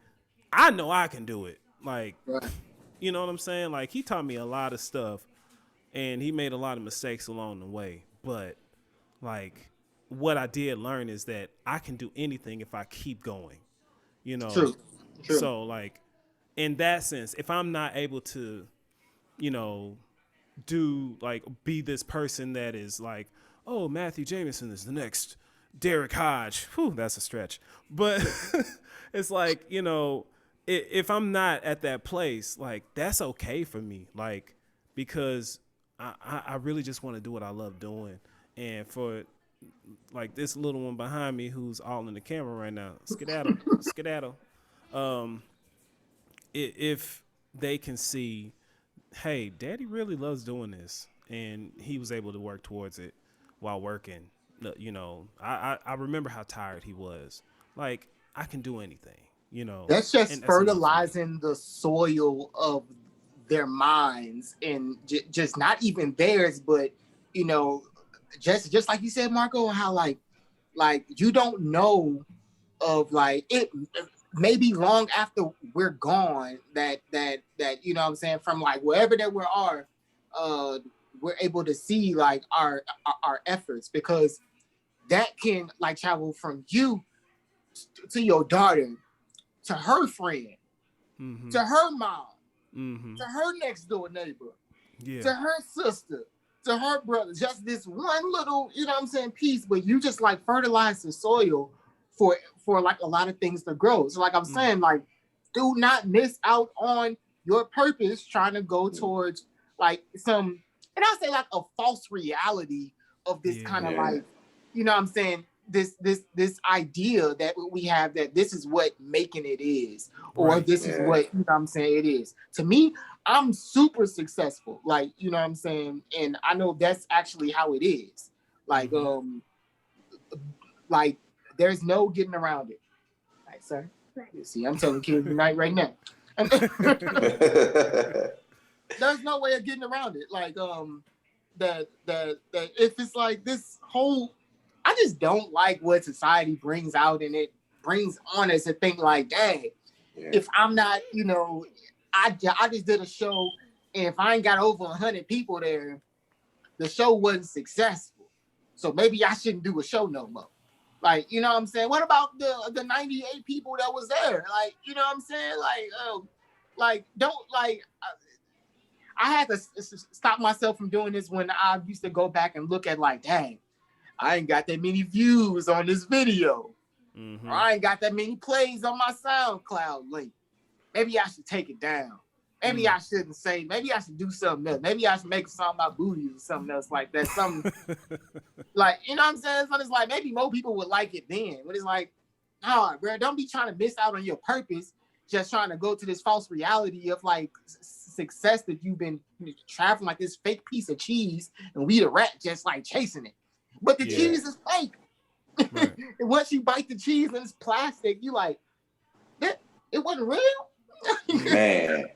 Speaker 3: I know I can do it. Like,
Speaker 1: Right.
Speaker 3: you know what I'm saying? Like he taught me a lot of stuff and he made a lot of mistakes along the way, but like what I did learn is that I can do anything if I keep going, you know.
Speaker 1: True. True.
Speaker 3: So like in that sense, if I'm not able to, you know, do like be this person that is like, oh, Matthew Jameson is the next Derek Hodge. Whew, that's a stretch. But it's like, you know, if I'm not at that place, like that's okay for me. Like, because I really just want to do what I love doing. And for like this little one behind me who's all in the camera right now, skedaddle, skedaddle. Um, if they can see, hey, daddy really loves doing this, and he was able to work towards it while working. You know, I remember how tired he was. Like, I can do anything, you know.
Speaker 1: That's just
Speaker 3: And that's enough for me.
Speaker 1: fertilizing the soil of their minds, and just not even theirs, but you know, just like you said, Marco, how like you don't know of like it maybe long after we're gone that you know what I'm saying, from like wherever that we are, uh we're able to see like our efforts, because that can like travel from you to your daughter, to her friend,
Speaker 3: Mm-hmm.
Speaker 1: to her mom,
Speaker 3: Mm-hmm.
Speaker 1: to her next door neighbor,
Speaker 3: Yeah.
Speaker 1: to her sister, to her brother. Just this one little, you know what I'm saying, piece, but you just like fertilize the soil for like a lot of things to grow. So like I'm saying, like, do not miss out on your purpose trying to go towards like some, and I say like a false reality of this kind of like, you know what I'm saying, this idea that we have that this is what making it is, or this is what, you know what I'm saying, it is. To me, I'm super successful, like, you know what I'm saying, and I know that's actually how it is. Like, like there's no getting around it. Right, sir? You see, I'm telling kids tonight right now. There's no way of getting around it. Like, that if it's like this whole, I just don't like what society brings out, and it brings on us to think like, dang, if I'm not, you know, I just did a show, and if I ain't got over 100 people there, the show wasn't successful. So maybe I shouldn't do a show no more. Like, you know what I'm saying? What about the 98 people that was there? Like, you know what I'm saying? Like don't like. I had to stop myself from doing this when I used to go back and look at like, dang, I ain't got that many views on this video. Or I ain't got that many plays on my SoundCloud link. Maybe I should take it down. Maybe I shouldn't say, maybe I should do something else. Maybe I should make a song about booties or something else like that. Something like, you know what I'm saying? So it's like, maybe more people would like it then. But it's like, no, bro, don't be trying to miss out on your purpose, just trying to go to this false reality of like success that you've been traveling like this fake piece of cheese, and we the rat just like chasing it. But the cheese is fake. Right. And once you bite the cheese and it's plastic, you like, it wasn't real.
Speaker 2: Man.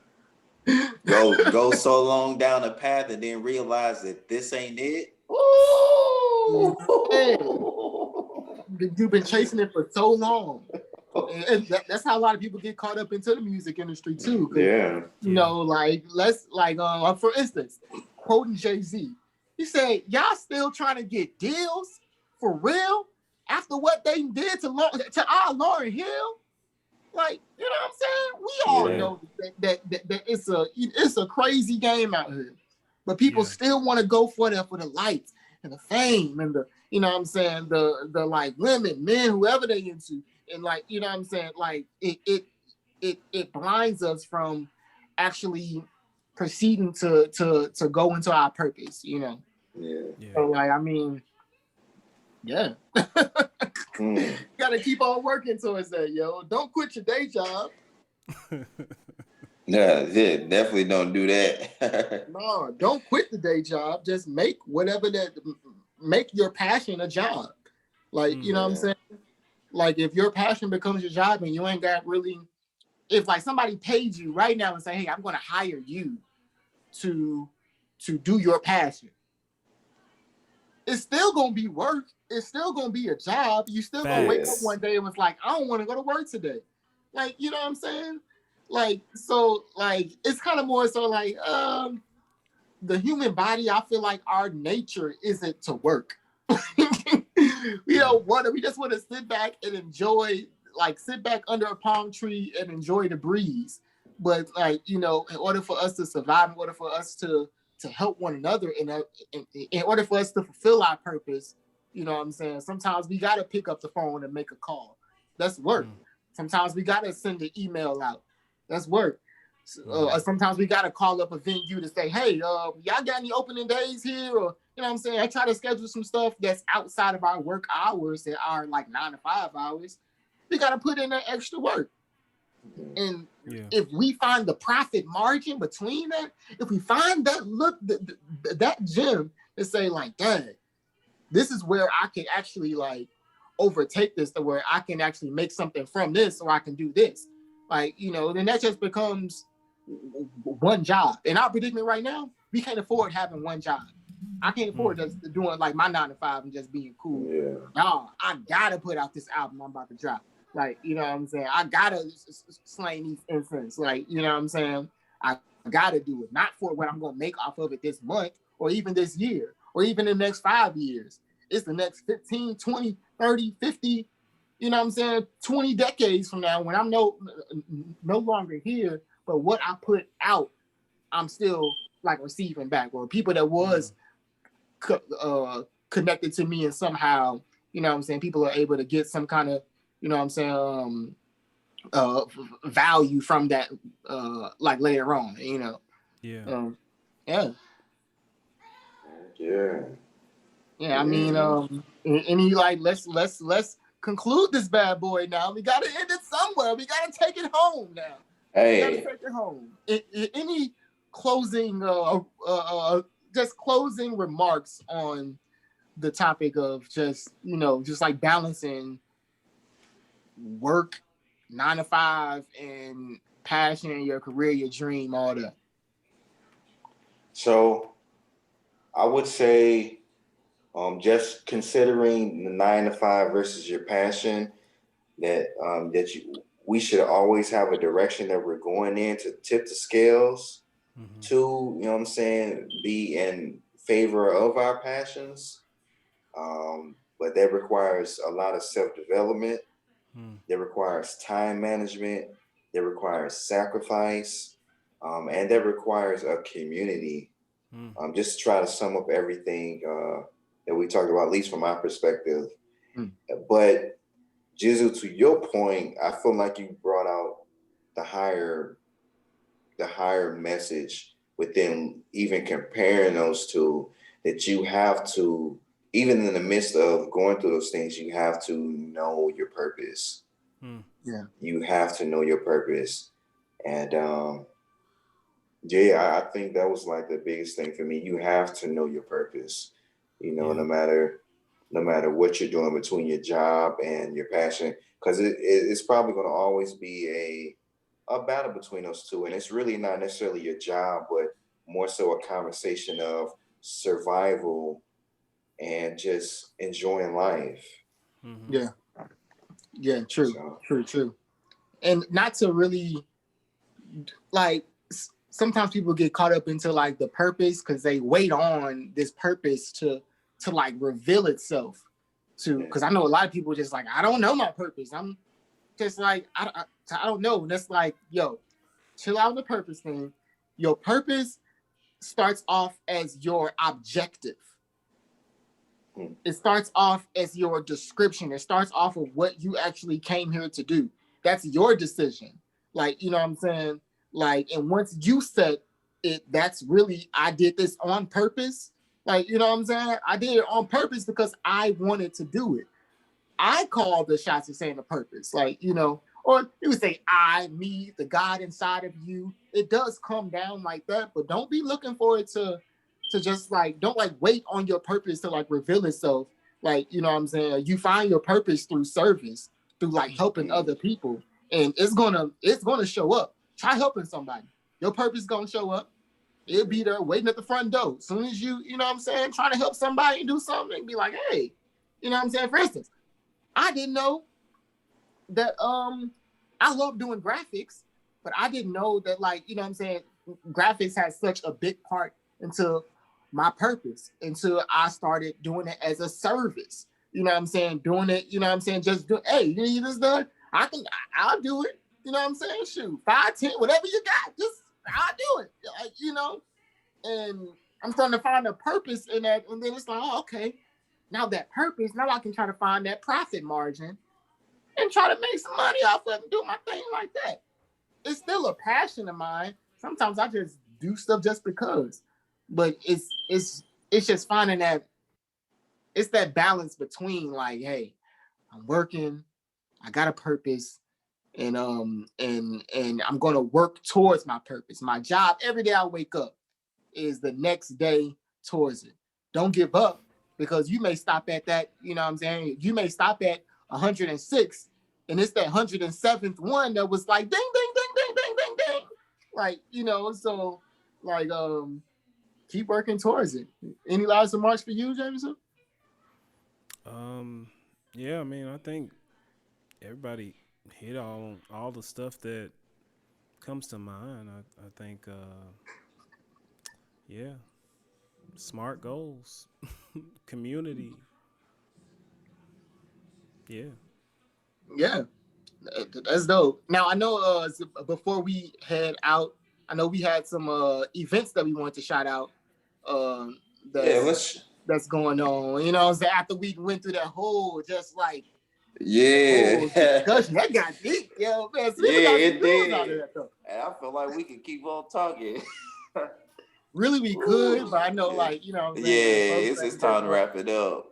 Speaker 2: Go so long down a path and then realize that this ain't it.
Speaker 1: Ooh, you've been chasing it for so long. And that's how a lot of people get caught up into the music industry too. You know, like for instance, quoting Jay-Z, he said, "Y'all still trying to get deals for real after what they did to our Lauryn Hill?" Like, you know what I'm saying? We all know that it's a crazy game out here, but people still want to go for the lights and the fame and the, you know what I'm saying, the like women, men, whoever they into, and like, you know what I'm saying, like it blinds us from actually proceeding to go into our purpose, you know. So like, I mean, gotta keep on working towards that, yo. Don't quit your day job.
Speaker 2: Definitely don't do that.
Speaker 1: No, don't quit the day job. Just make make your passion a job. Like, you know what I'm saying? Like, if your passion becomes your job and you ain't got really, if like somebody paid you right now and say, hey, I'm gonna hire you to do your passion, it's still gonna be work. It's still gonna be a job. You still gonna wake up one day and was like, I don't want to go to work today. Like, you know what I'm saying? Like, so like it's kind of more so like the human body, I feel like our nature isn't to work. We don't want to, we just want to sit back and enjoy, like sit back under a palm tree and enjoy the breeze. But like, you know, in order for us to survive, in order for us to help one another, in order for us to fulfill our purpose, You know what I'm saying? Sometimes we gotta pick up the phone and make a call. That's work. Sometimes we gotta send an email out. That's work. Sometimes we gotta call up a venue to say, hey, y'all got any opening days here? Or you know what I'm saying? I try to schedule some stuff that's outside of our work hours that are like 9 to 5 hours. We gotta put in that extra work. And if we find the profit margin between that, if we find that gem and say like, dang, this is where I can actually like overtake this to where I can actually make something from this or I can do this. Like, you know, then that just becomes one job. In our predicament right now, we can't afford having one job. I can't afford just doing like my 9 to 5 and just being cool. No, I gotta put out this album I'm about to drop. Like, you know what I'm saying? I gotta slay these infants. Like, you know what I'm saying? I gotta do it. Not for what I'm gonna make off of it this month or even this year or even the next 5 years. It's the next 15, 20, 30, 50, you know what I'm saying? 20 decades from now when I'm no longer here, but what I put out, I'm still like receiving back. Or people that was connected to me and somehow, you know what I'm saying? People are able to get some kind of, you know what I'm saying, value from that, like later on, you know. Yeah. I mean, any like let's conclude this bad boy now. We gotta end it somewhere. We gotta take it home now.
Speaker 2: Hey,
Speaker 1: we gotta take it home. Any closing, just closing remarks on the topic of just, you know, just like balancing work, 9 to 5, and passion, your career, your dream, all that.
Speaker 2: So I would say just considering the 9 to 5 versus your passion, that we should always have a direction that we're going in to tip the scales to, you know what I'm saying, be in favor of our passions. But that requires a lot of self-development. That requires time management. That requires sacrifice. And that requires a community. Just to try to sum up everything that we talked about, at least from my perspective. But JiZoo, to your point, I feel like you brought out the higher message within even comparing those two, that you have to, even in the midst of going through those things, you have to know your purpose. You have to know your purpose. And I think that was like the biggest thing for me. You have to know your purpose. You know, no matter what you're doing between your job and your passion, because it's probably going to always be a battle between those two. And it's really not necessarily your job, but more so a conversation of survival and just enjoying life.
Speaker 1: True. True. And not to really, like, sometimes people get caught up into like the purpose because they wait on this purpose to like reveal itself to, because I know a lot of people just like, I don't know my purpose. I'm just like, I don't know. And that's like, yo, chill out on the purpose thing. Your purpose starts off as your objective. It starts off as your description. It starts off of what you actually came here to do. That's your decision. Like, you know what I'm saying? Like, and once you set it, that's really, I did this on purpose. Like, you know what I'm saying? I did it on purpose because I wanted to do it. I call the shots of saying the purpose. Like, you know, or you would say I, me, the God inside of you. It does come down like that, but don't be looking for it to just like, don't like wait on your purpose to like reveal itself. Like, you know what I'm saying? You find your purpose through service, through like helping other people. And it's gonna show up. Try helping somebody. Your purpose is gonna show up. It'll be there waiting at the front door. As soon as you know what I'm saying, try to help somebody and do something and be like, hey, you know what I'm saying? For instance, I didn't know that I love doing graphics, but I didn't know that, like, you know what I'm saying, graphics has such a big part into my purpose until I started doing it as a service. You know what I'm saying? Doing it, you know what I'm saying? Just do, hey, you need this done? I'll do it. You know what I'm saying? Shoot, 5, 10, whatever you got, just I'll do it. Like, you know, and I'm starting to find a purpose in that. And then it's like, oh, okay, Now that purpose, now I can try to find that profit margin and try to make some money off of it and do my thing like that. It's still a passion of mine. Sometimes I just do stuff just because. But it's just finding that it's that balance between like, hey, I'm working, I got a purpose, and I'm gonna work towards my purpose. My job every day I wake up is the next day towards it. Don't give up because you may stop at that, you know what I'm saying? You may stop at 106 and it's that 107th one that was like ding ding ding ding ding ding ding. Like, you know, so like keep working towards it. Any last remarks for you, Jameson?
Speaker 3: Yeah, I mean, I think everybody hit all the stuff that comes to mind. I think yeah, smart goals, community. Yeah.
Speaker 1: Yeah, that's dope. Now I know before we head out, I know we had some events that we wanted to shout out.
Speaker 2: Yeah,
Speaker 1: That's going on. You know, after we went through that whole just like
Speaker 2: yeah
Speaker 1: discussion, that got deep, yo, man. So
Speaker 2: yeah,
Speaker 1: got
Speaker 2: it did.
Speaker 1: out of that, though.
Speaker 2: And I feel like we could keep on talking.
Speaker 1: Really, we could, but I know, like, you know,
Speaker 2: it's time to wrap it up.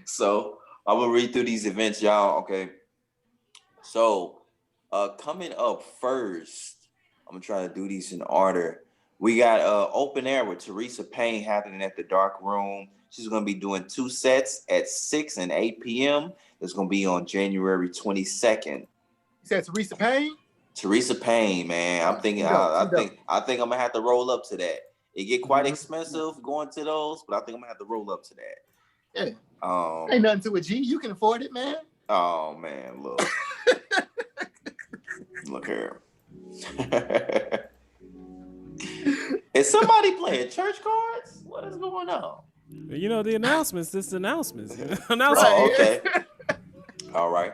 Speaker 2: So I'm gonna read through these events, y'all. Okay. So coming up first, I'm gonna try to do these in order. We got open air with Teresa Payne happening at the Dark Room. She's gonna be doing 2 sets at 6 and 8 p.m. It's gonna be on January 22nd.
Speaker 1: You said Teresa Payne?
Speaker 2: Teresa Payne, man. I'm thinking I think I'm gonna have to roll up to that. It get quite expensive going to those, but I think I'm gonna have to roll up to that.
Speaker 1: Yeah. Ain't nothing to it, G. You can afford it, man.
Speaker 2: Oh man, look. Look here. Is somebody playing church cards? What is going on?
Speaker 3: You know, the announcements. This announcements.
Speaker 2: Oh, okay. All right.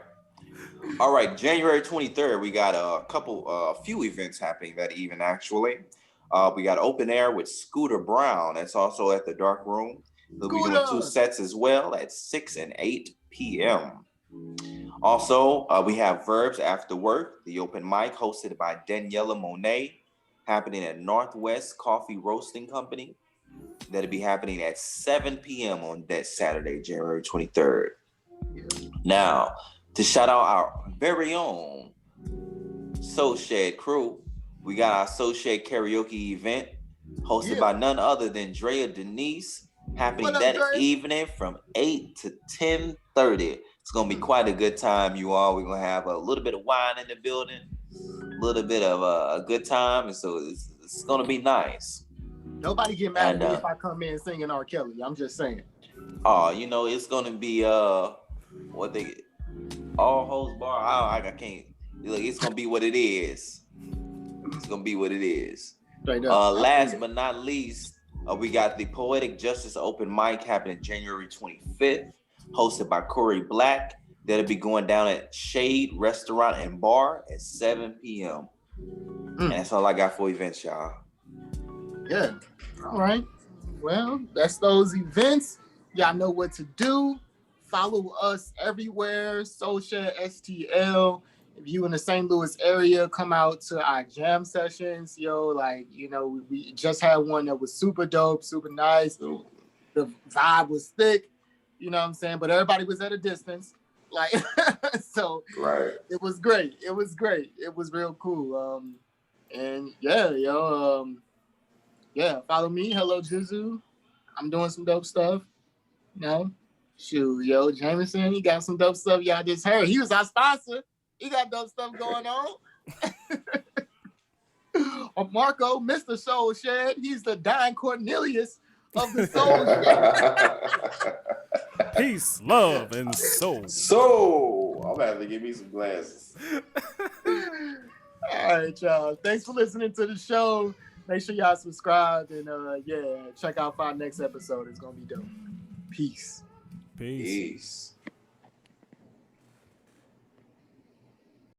Speaker 2: January 23rd, we got a few events happening that evening, actually. We got open air with Scooter Brown. That's also at the Dark Room. They'll be doing 2 sets as well at 6 and 8 p.m. Also, we have Verbs After Work, the open mic hosted by Daniela Monet, happening at Northwest Coffee Roasting Company. That'll be happening at 7 p.m. on that Saturday, January 23rd. Yeah. Now, to shout out our very own Soul Shed crew, we got our Soul Shed karaoke event hosted by none other than Drea Denise, happening evening from 8 to 10:30. It's going to be quite a good time, you all. We're going to have a little bit of wine in the building, a little bit of a good time, and so it's going to be nice.
Speaker 1: Nobody get mad at me if I come in singing R. Kelly. I'm just saying.
Speaker 2: Oh, you know, it's going to be all hoes bar. I can't. Look, it's going to be what it is. It's going to be what it is. Last but not least, we got the Poetic Justice Open Mic happening January 25th, hosted by Corey Black. That'll be going down at Shade Restaurant and Bar at 7 p.m. And that's all I got for events, y'all.
Speaker 1: Yeah. All right. Well, that's those events. Y'all know what to do. Follow us everywhere. Soul Shed STL. If you in the St. Louis area, come out to our jam sessions. Yo, like, you know, we just had one that was super dope, super nice. The vibe was thick. You know what I'm saying? But everybody was at a distance. Like, so
Speaker 2: right.
Speaker 1: It was great. It was great. It was real cool. And yeah, yo, follow me. Hello, JiZoo. I'm doing some dope stuff. You know, shoot, yo, Jameson, he got some dope stuff y'all just heard. He was our sponsor. He got dope stuff going on. Marco, Mr. Soul Shed, he's the Don Cornelius of the Soul Shed.
Speaker 3: Peace, love, and soul.
Speaker 2: So, I'm gonna have to give me some glasses.
Speaker 1: All right, y'all. Thanks for listening to the show. Make sure y'all subscribe and check out our next episode. It's gonna be dope. Peace.
Speaker 3: Peace.